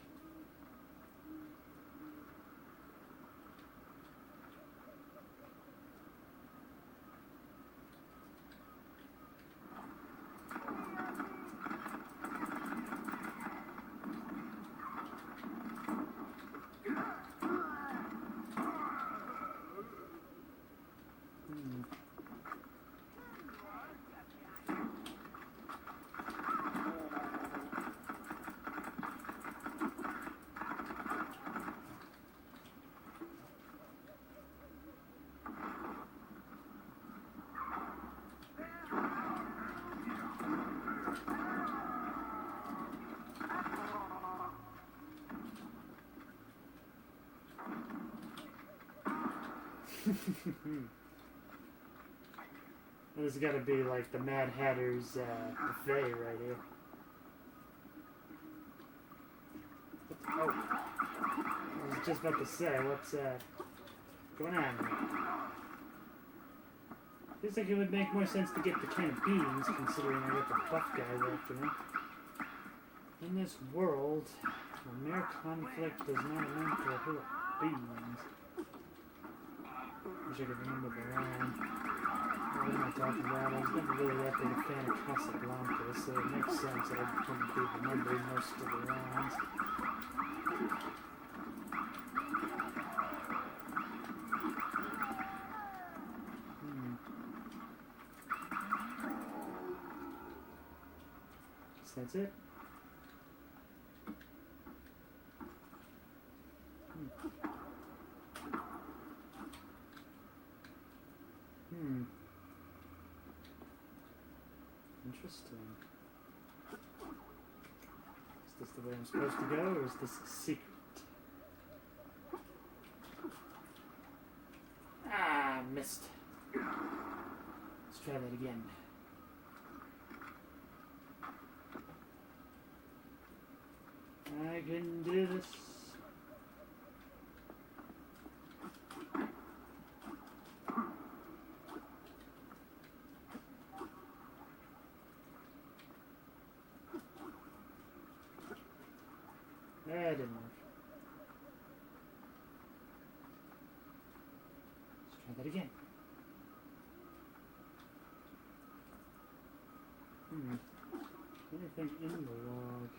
This has got to be like the Mad Hatter's buffet right here. Oh, I was just about to say, what's going on here? Feels like it would make more sense to get the can of beans, considering I got the buff guys after me. In this world, a mere conflict does not amount to a hill of beans. Wish I could remember the line. What am I talking about? I was never really that big a fan of Casablanca, so it makes sense that I wouldn't be remembering most of the lines. Guess that's it. Interesting. Is this the way I'm supposed to go, or is this a secret? Ah, missed. Let's try that again. I can do this. That didn't work. Let's try that again. Anything in the log?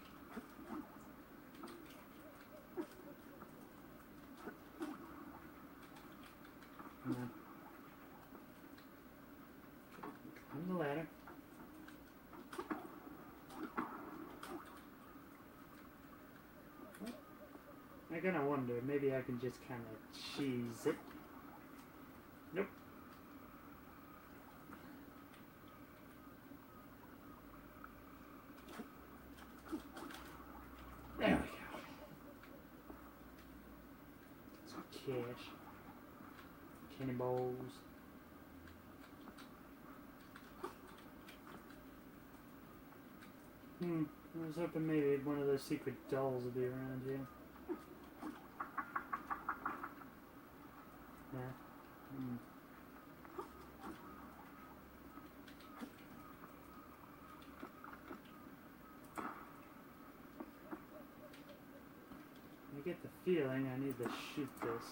No. On the ladder. I kinda wonder, maybe I can just kinda cheese it. Nope. There we go. Some cash. Cannonballs. I was hoping maybe one of those secret dolls would be around here. Nah. I get the feeling I need to shoot this.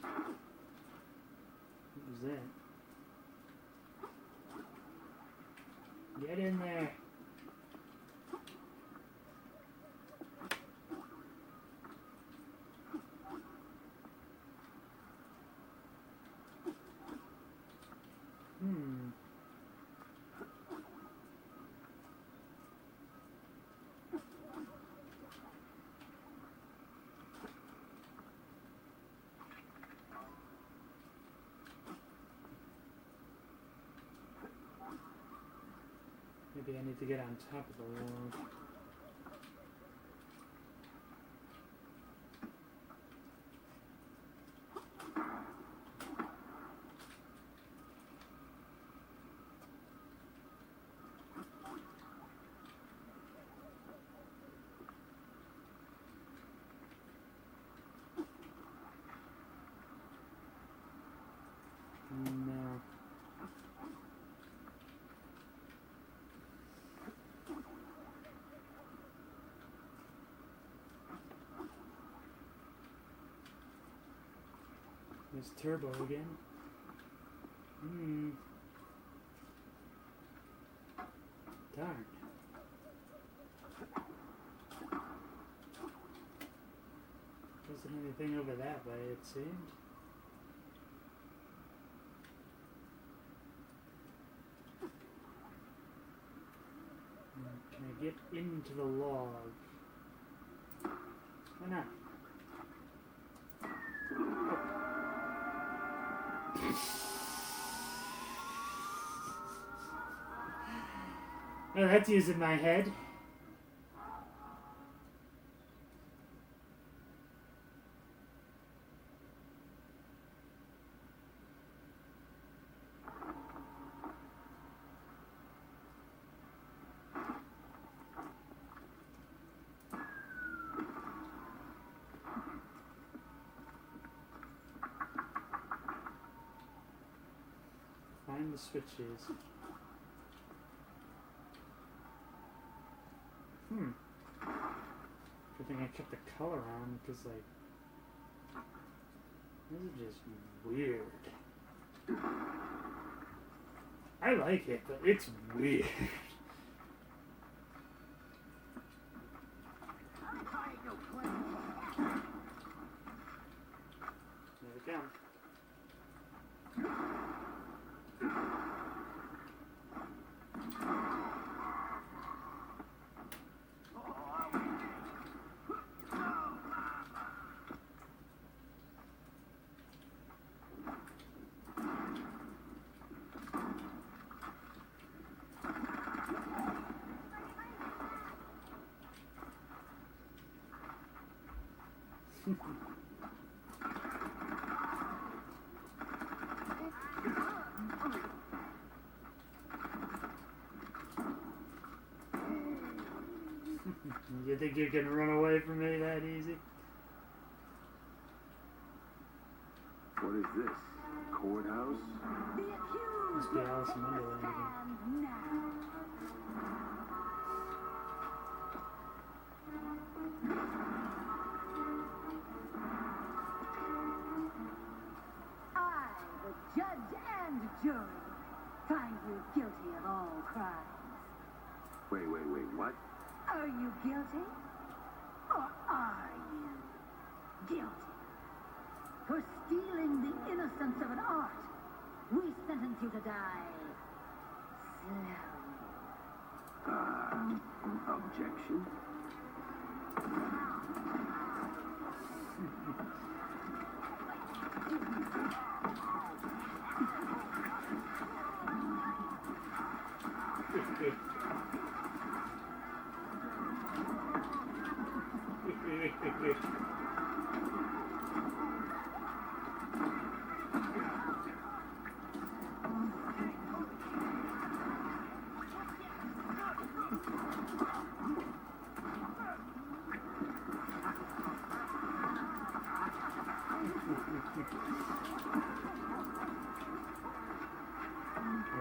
What was that? Get in there! Maybe I need to get on top of the log. No. There's Turbo again. Darn. Wasn't anything over that way, it seemed. Can I get into the log? Why not? Oh, that's using my head. Find the switches. Good thing I kept the color on, because, like, this is just weird. I like it, but it's weird. There we go. You think you can run away from me that easy? What is this? Courthouse? Must be Alice in Wonderland again. I, the judge and jury, find you guilty of all crimes. Wait, what? Are you guilty? Or are you guilty? For stealing the innocence of an art, we sentence you to die slowly. Objection?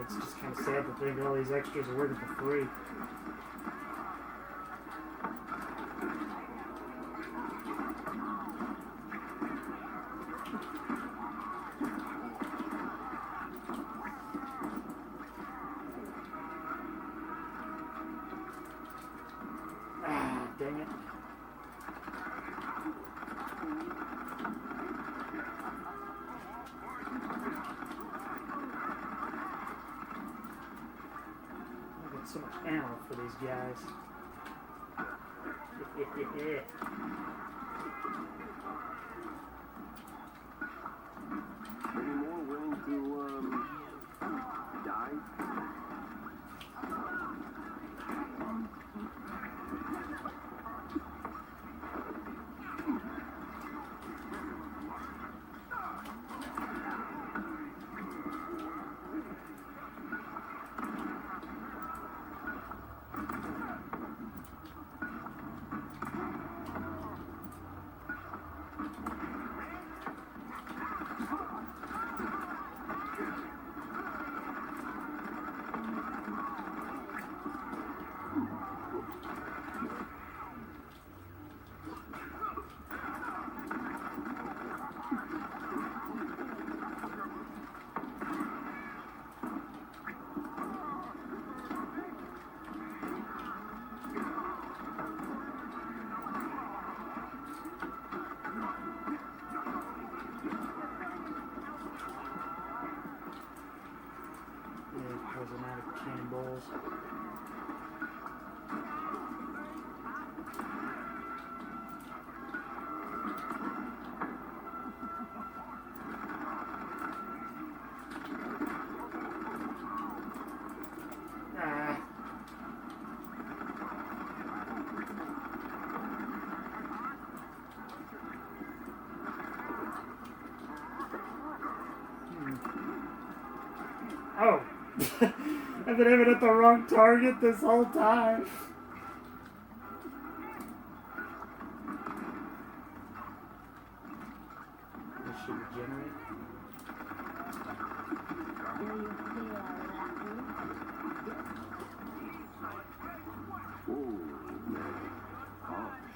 It's just kind of sad to think all these extras are working for free. Ah, dang it. So much ammo for these guys. Any more willing to, die? Prismatic cannonballs. Oh! I've been aiming at the wrong target this whole time. This should regenerate. Do you feel lucky? Ooh, man. Harsh.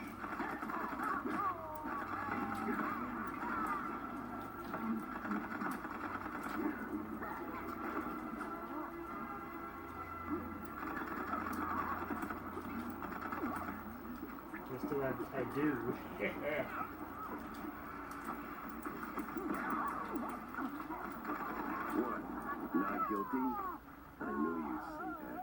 Just so I do. What? Not guilty? I knew you'd say that.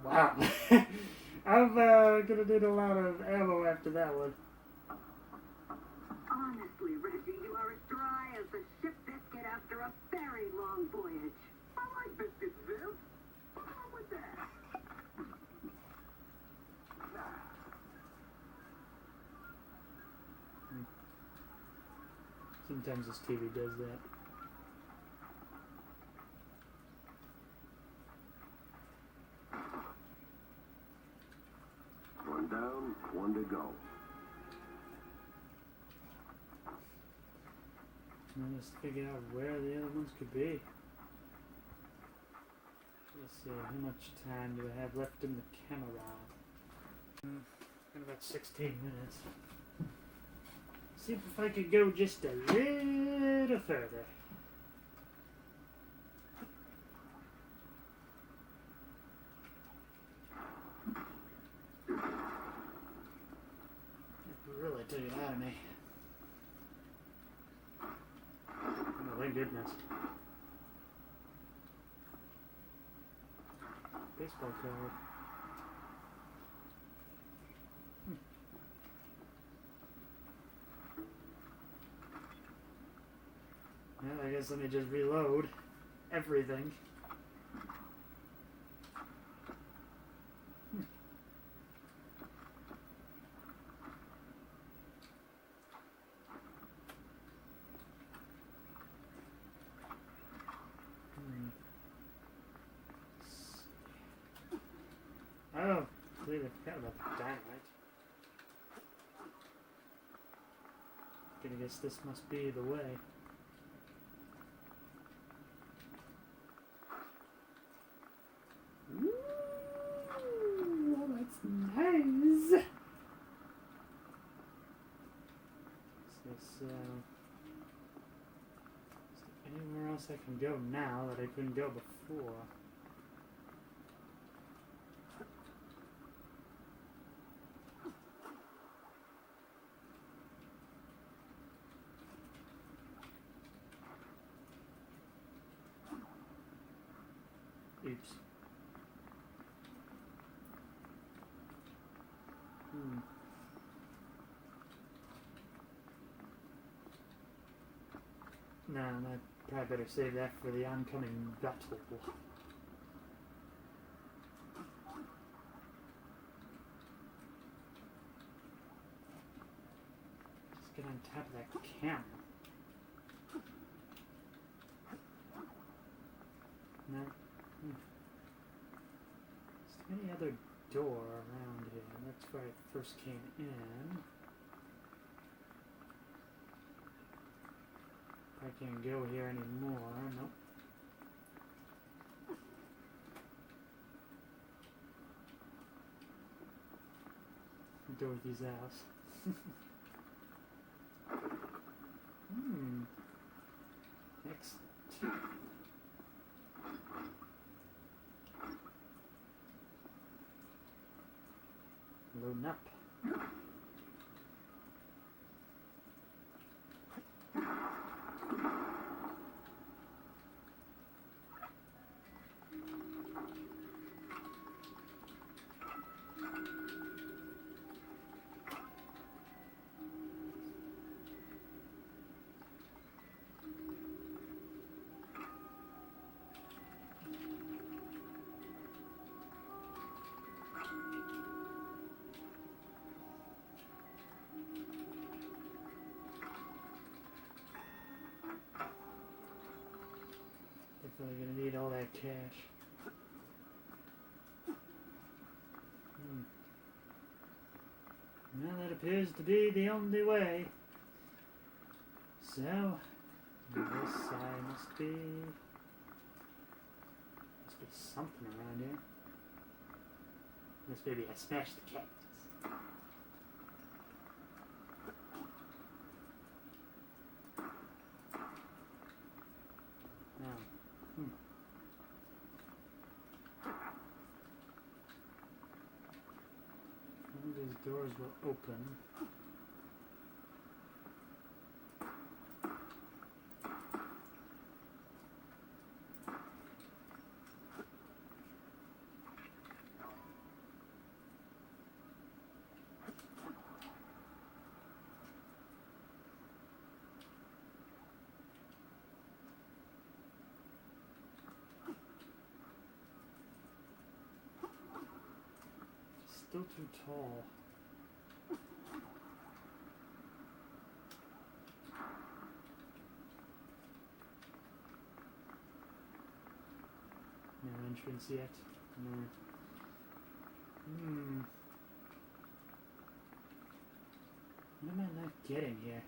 Wow. I'm gonna need a lot of ammo after that one. Honestly, Reggie, you are as dry as the ship biscuit after a very long voyage. I like biscuits, Viv. What's wrong with that? Sometimes this TV does that. One down, one to go. Let's figure out where the other ones could be. Let's see, how much time do I have left in the camera? In about 16 minutes. See if I could go just a little further. It really took it out of me. Oh, thank goodness. Baseball card. Well, I guess let me just reload everything. Forgot about the dynamite. Gonna guess this must be the way. Ooh, that's nice. Is there anywhere else I can go now that I couldn't go before? Oops. No, I probably better save that for the oncoming battle. Just get on top of that camera. No? Is there any other door around here? That's where I first came in. I can't go here anymore. Nope. Dorothy's house. Excellent. Loading up. Definitely gonna need all that cash. Well, that appears to be the only way. So, this side must be something around here. Unless maybe I smashed the cactus. These doors will open. Still too tall. No entrance yet. No. What am I not getting here?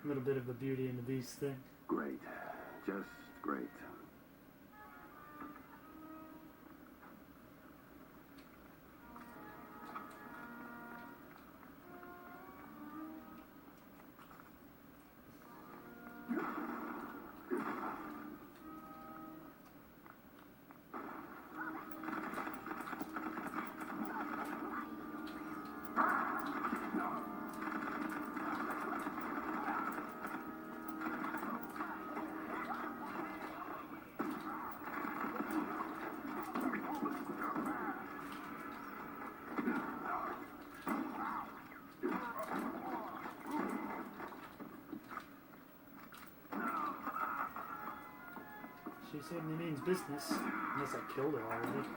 A little bit of a Beauty and the Beast thing. Great. Just great. She certainly means business, unless I killed her already.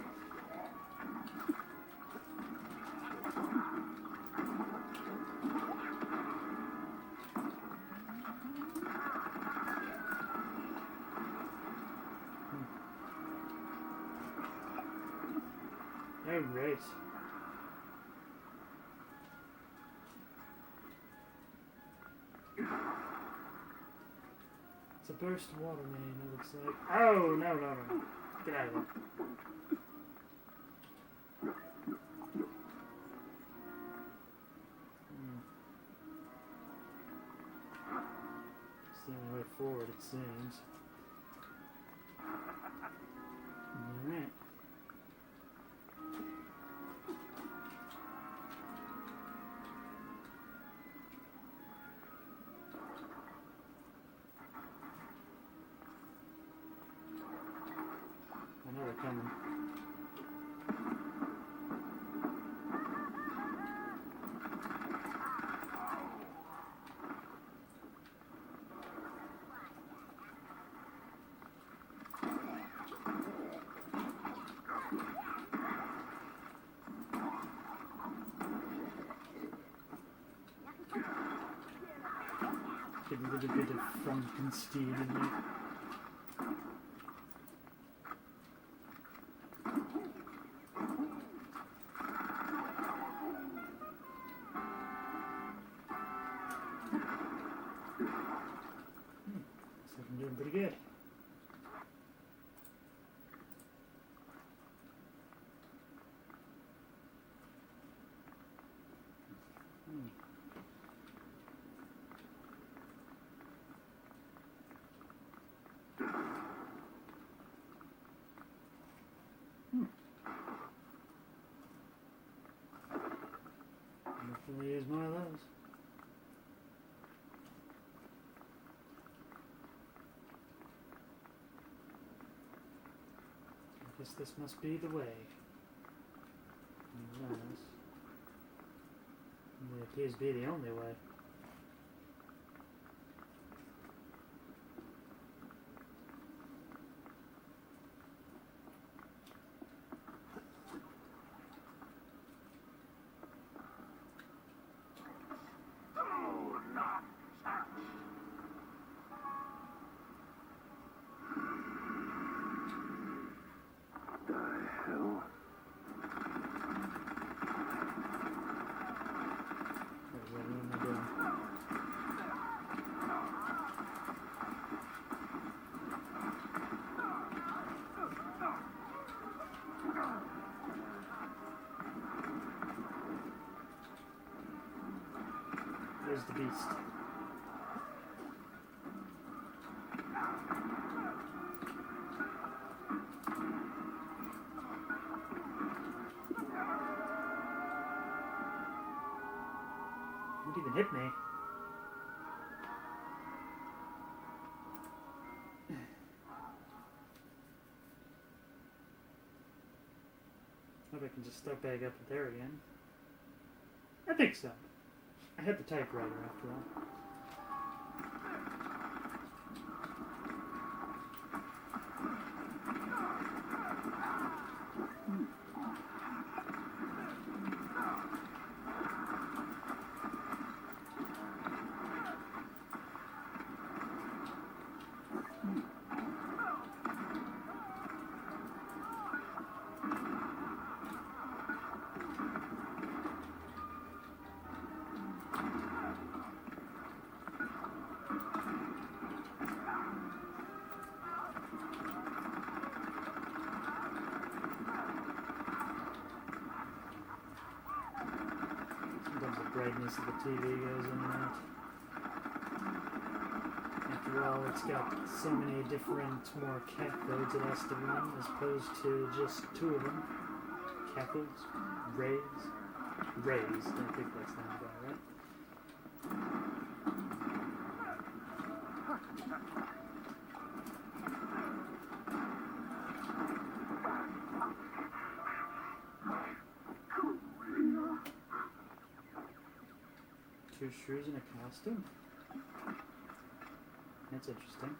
great. It's a burst water main, it looks like. Oh, no, no, no. Get out of there. It's the only way forward, it seems. Alright. I know they're coming. Get a little bit of Frankenstein in there. Looks like I'm doing pretty good. Definitely use more of those. I guess this must be the way. Unless it appears to be the only way. What am I doing? There's the beast. It even hit me. Hope I can just start back up there again. I think so. I had the typewriter after all. Sometimes the brightness of the TV goes in and out. After all, it's got so many different more cathodes it has to run as opposed to just two of them. Cathodes? Rays? Rays, I think that's the name of it, right? Two shrews in a costume? That's interesting.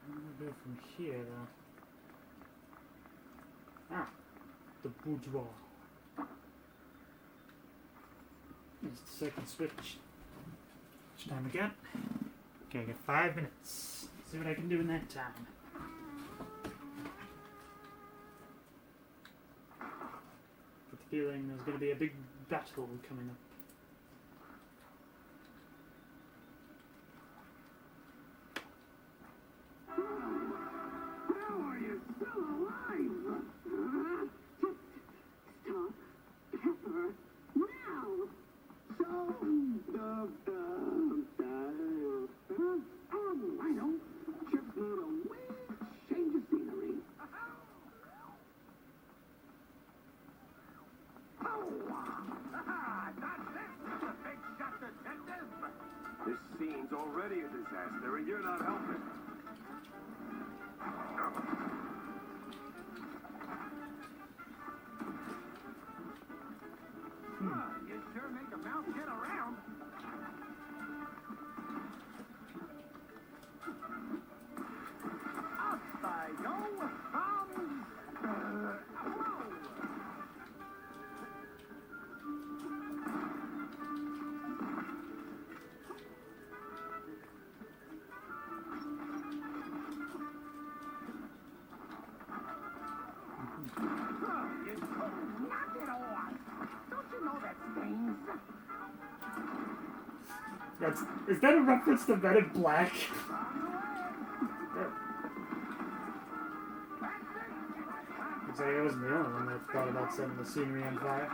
Where do I go from here, though? Ah, the bourgeois. There's the second switch. Which time we got? Okay, I got 5 minutes. See what I can do in that time. Get the feeling there's going to be a big battle coming up. How are you still alive? Stop. Pepper. Now. I know. Just need a wee change of scenery. This scene's already a disaster, and you're not helping. You sure make a mouth get around. Up I go. You knock it off. Don't you know that stings? Is that a reference to Men in Black? Looks like I wasn't the only one that thought about setting the scenery on fire.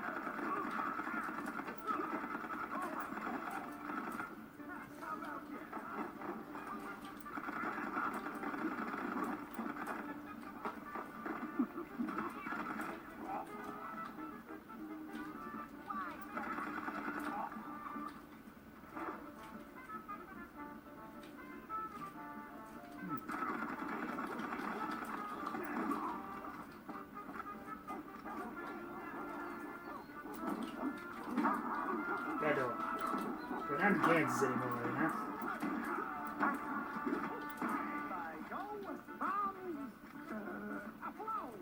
We're not in Kansas anymore, you know?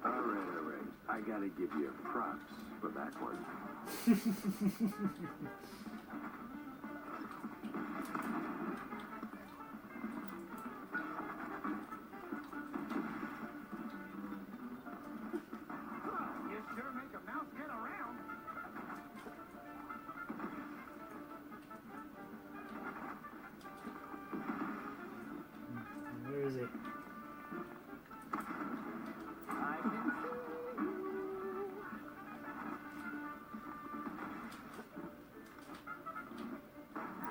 All right. I gotta give you props for that one. You sure make a mouse get around. Where is he? I can see.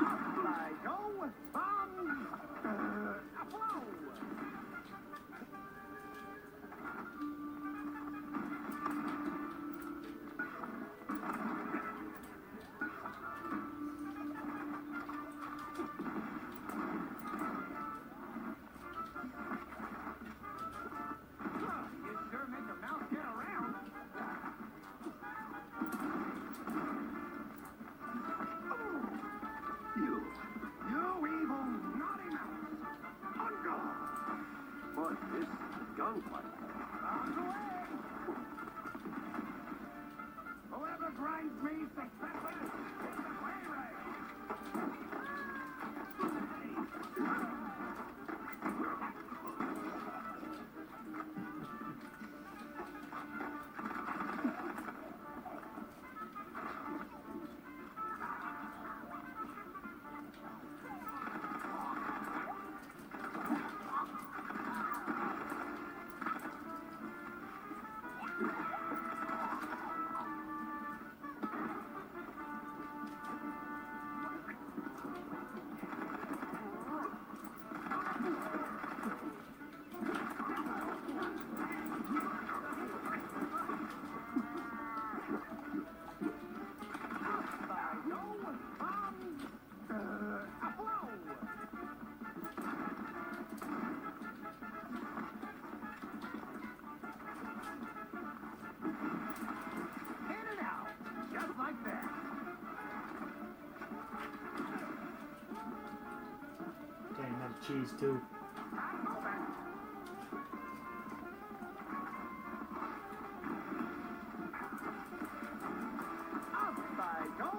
Up I go. You sure make a mouse get around. You evil naughty mouse. On guard. Boy, this gunfight. On the way. Whoever grinds me successful is the playwright. In and out, just like that. Dang, that cheese too. I'm moving. Up I go.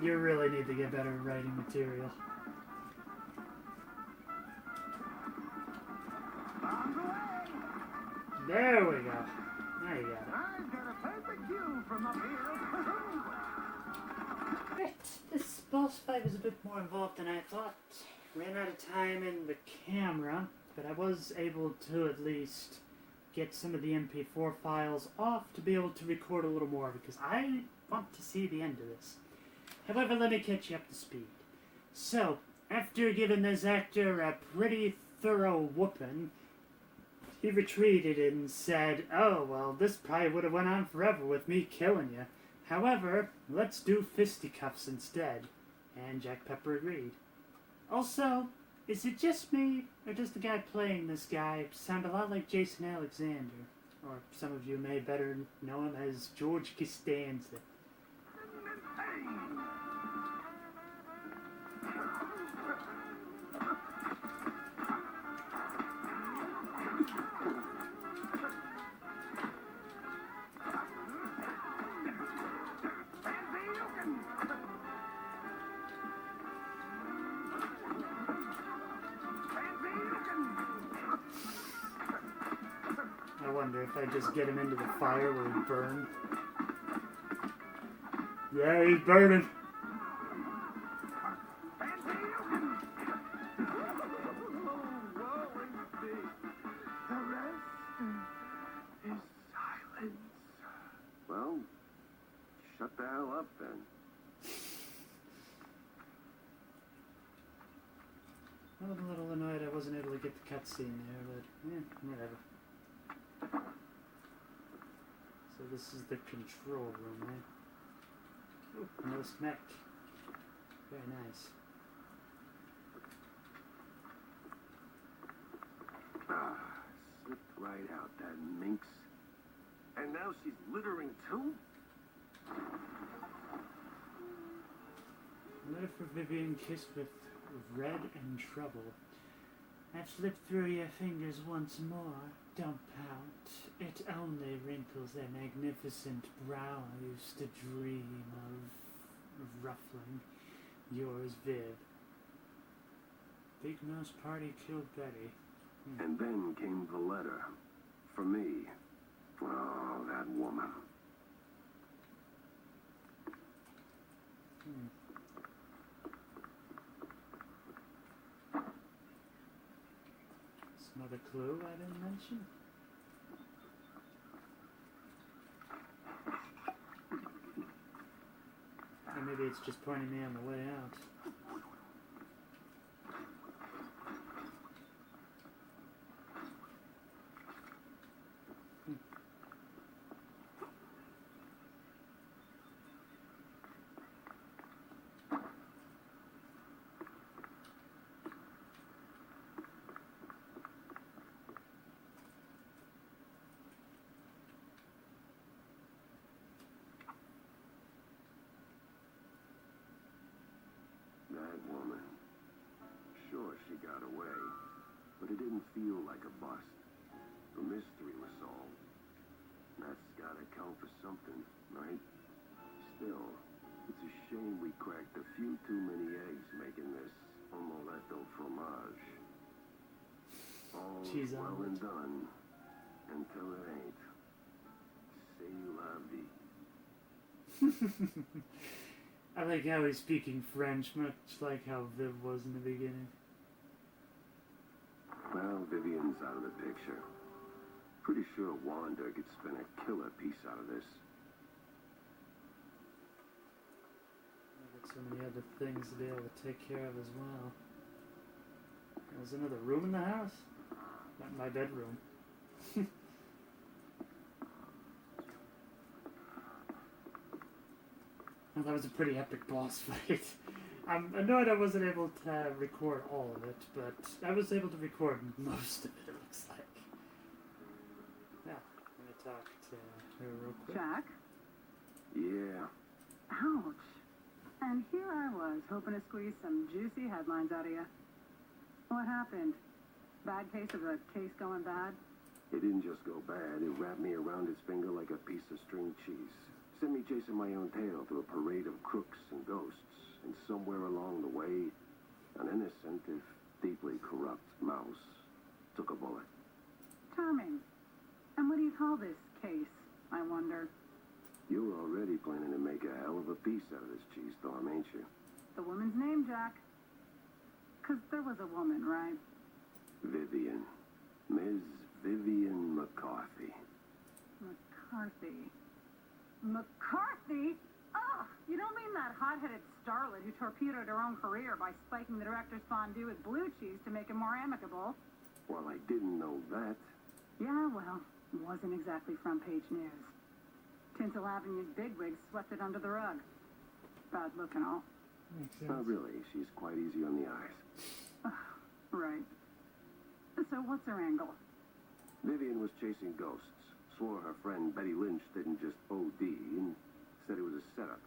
You really need to get better at writing material. There we go. Now you got it. I've got a perfect view from up here. Right. This boss fight was a bit more involved than I thought. Ran out of time in the camera, but I was able to at least get some of the MP4 files off to be able to record a little more because I want to see the end of this. However, let me catch you up to speed. So, after giving this actor a pretty thorough whooping, he retreated and said, "Oh, well, this probably would have went on forever with me killing you. However, let's do fisticuffs instead." And Jack Pepper agreed. Also, is it just me, or does the guy playing this guy sound a lot like Jason Alexander? Or some of you may better know him as George Costanza. I wonder if I just get him into the fire, will he burn? Yeah, he's burning. Well, shut the hell up then. I was a little annoyed I wasn't able to get the cutscene there, but whatever. So this is the control room, right? Ooh, no smack. Very nice. Slipped right out, that minx. And now she's littering too? Letter for Vivian kissed with red and trouble. I've slipped through your fingers once more. Don't pout. It only wrinkles their magnificent brow I used to dream of ruffling. Yours, Viv. Big Mouse Party killed Betty. And then came the letter. For me. Oh, that woman. Another clue I didn't mention? Or maybe it's just pointing me on the way out. That woman. Sure, she got away, but it didn't feel like a bust. The mystery was solved. That's gotta count for something, right? Still, it's a shame we cracked a few too many eggs making this omelette au fromage. All Cheese well omelet. and done, until it ain't. C'est la vie. I like how he's speaking French, much like how Viv was in the beginning. Well, Vivian's out of the picture. Pretty sure Wanda could spin a killer piece out of this. I've got so many other things to be able to take care of as well. There's another room in the house? Not my bedroom. Well, that was a pretty epic boss fight. I'm annoyed I wasn't able to record all of it, but I was able to record most of it, it looks like. Yeah, I'm going to talk to her real quick. Jack? Yeah. Ouch. And here I was, hoping to squeeze some juicy headlines out of you. What happened? Bad case of a case going bad? It didn't just go bad. It wrapped me around its finger like a piece of string cheese. Sent me chasing my own tail through a parade of crooks and ghosts, and somewhere along the way, an innocent, if deeply corrupt mouse took a bullet. Charming. And what do you call this case, I wonder? You're already planning to make a hell of a piece out of this cheese storm, ain't you? The woman's name, Jack. 'Cause there was a woman, right? Vivian. Ms. Vivian McCarthy. McCarthy. McCarthy? Ugh! You don't mean that hot-headed starlet who torpedoed her own career by spiking the director's fondue with blue cheese to make him more amicable? Well, I didn't know that. Yeah, well, it wasn't exactly front-page news. Tinsel Avenue's bigwigs swept it under the rug. Bad look and all. Makes sense. Not really. She's quite easy on the eyes. Right. So what's her angle? Vivian was chasing ghosts. Swore her friend Betty Lynch didn't just OD and said it was a setup.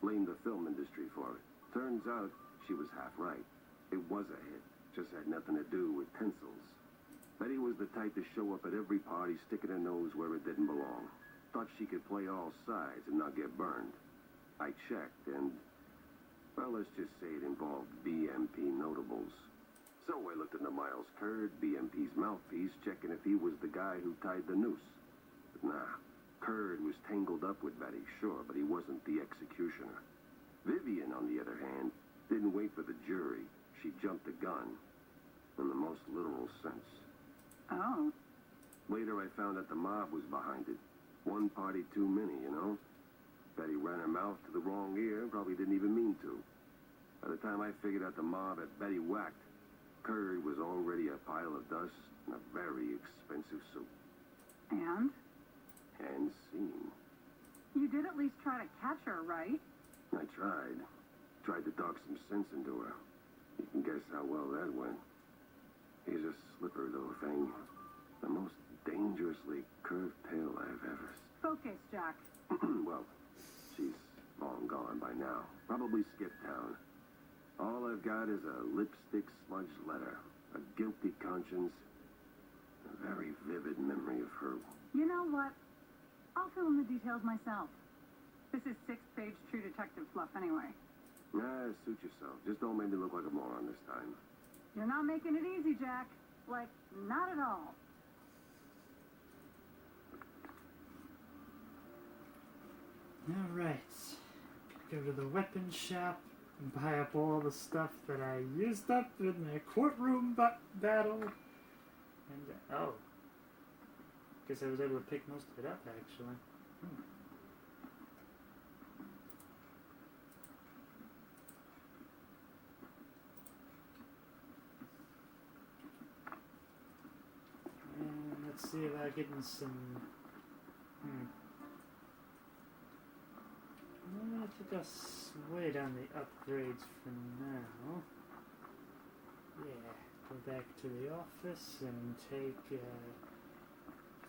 Blamed the film industry for it. Turns out she was half right. It was a hit. Just had nothing to do with tinsels. Betty was the type to show up at every party sticking her nose where it didn't belong. Thought she could play all sides and not get burned. I checked and, well, let's just say it involved BMP notables. So I looked into Miles Curd, BMP's mouthpiece, checking if he was the guy who tied the noose. But nah, Curd was tangled up with Betty, sure, but he wasn't the executioner. Vivian, on the other hand, didn't wait for the jury. She jumped the gun, in the most literal sense. Oh. Later I found that the mob was behind it. One party too many, you know? Betty ran her mouth to the wrong ear and probably didn't even mean to. By the time I figured out the mob had Betty whacked, Curd was already a pile of dust in a very expensive suit. And? And scene. You did at least try to catch her, right? I tried. Tried to talk some sense into her. You can guess how well that went. Here's a slipper, though, thing. The most dangerously curved tail I've ever seen. Focus, Jack. Well, she's long gone by now. Probably skipped town. All I've got is a lipstick smudged letter, a guilty conscience, a very vivid memory of her. You know what? I'll fill in the details myself. This is 6-page True Detective fluff anyway. Nah, suit yourself. Just don't make me look like a moron this time. You're not making it easy, Jack. Like, not at all. Alright. Go to the weapon shop and buy up all the stuff that I used up in the courtroom battle. And, oh. Guess I was able to pick most of it up, actually. And let's see about getting some... I think I'll way down the upgrades for now. Yeah, go back to the office and take,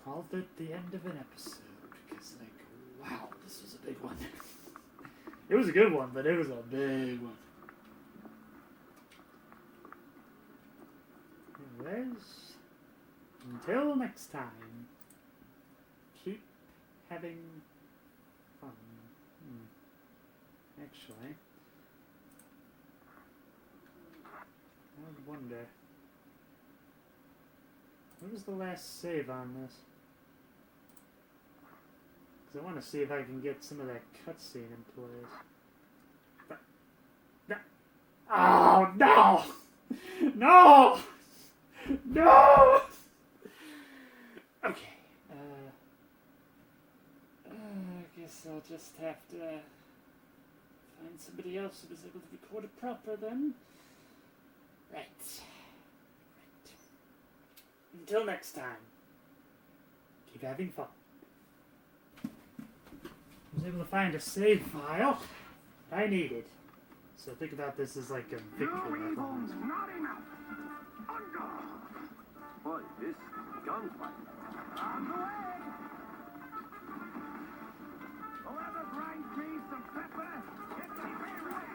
called it the end of an episode. Because, like, wow, this was a big one. It was a good one, but it was a big one. Anyways, until next time, keep having fun. Actually, I would wonder, what was the last save on this? Because I want to see if I can get some of that cutscene in place. Oh, no! No! No! Okay, I guess I'll just have to find somebody else who was able to record it proper then. Right. Until next time, keep having fun. I was able to find a save file I needed. So think about this as like a victory. Not enough. Boy, this gunfight. On the way. Whoever grinds me some pepper, hit the fairway.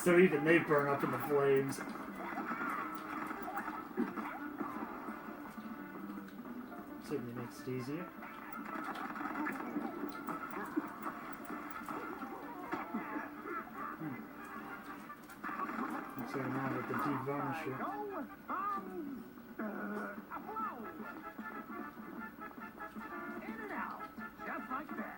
so even they burn up in the flames. Certainly makes it easier. Looks like now with the deep varnisher. In and out, just like that.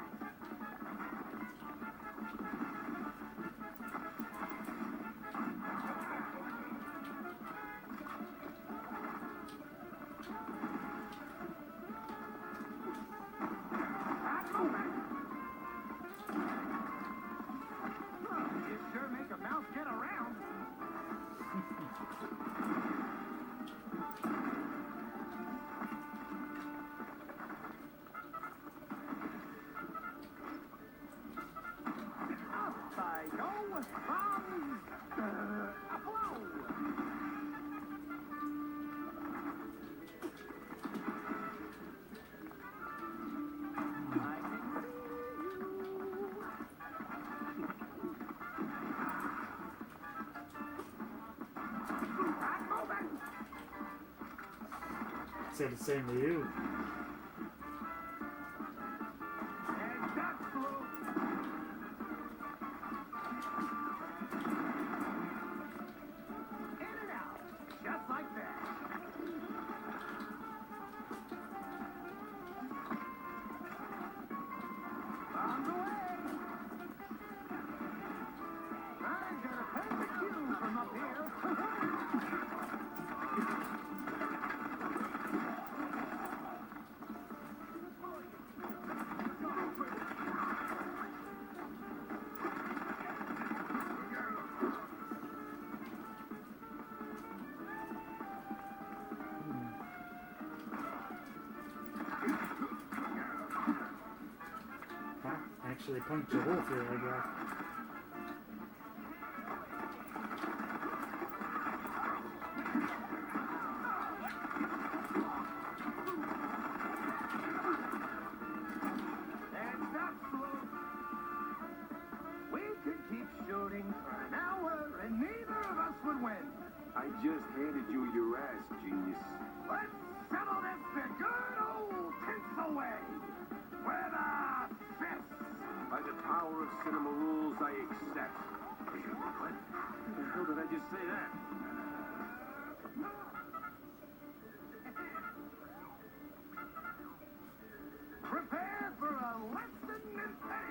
You sure make a mouse get around. Up I go, bombs, a-blow. Say the same to you. And duck flew. In and out, just like that. Bombs away. I got a perfect view from up here. Huh? Actually punched a hole through it, I guess. And duck flew. We could keep shooting for an hour and neither of us would win. I just handed you your ass, genius. Let's settle this the good old pencil way. With a fist. By the power of cinema rules, I accept. What? How the hell did I just say that? Prepare for a lesson in pain.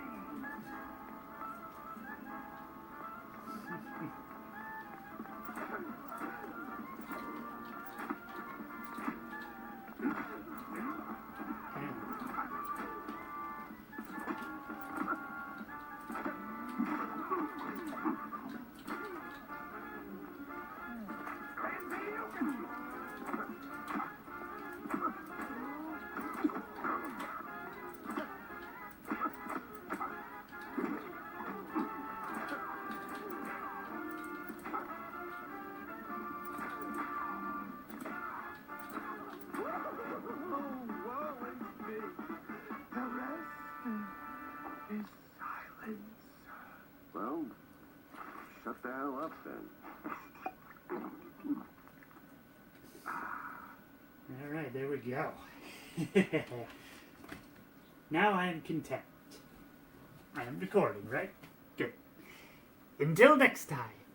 Well, shut the hell up then. Alright, there we go. Now I am content. I am recording, right? Good. Until next time,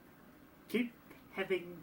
keep having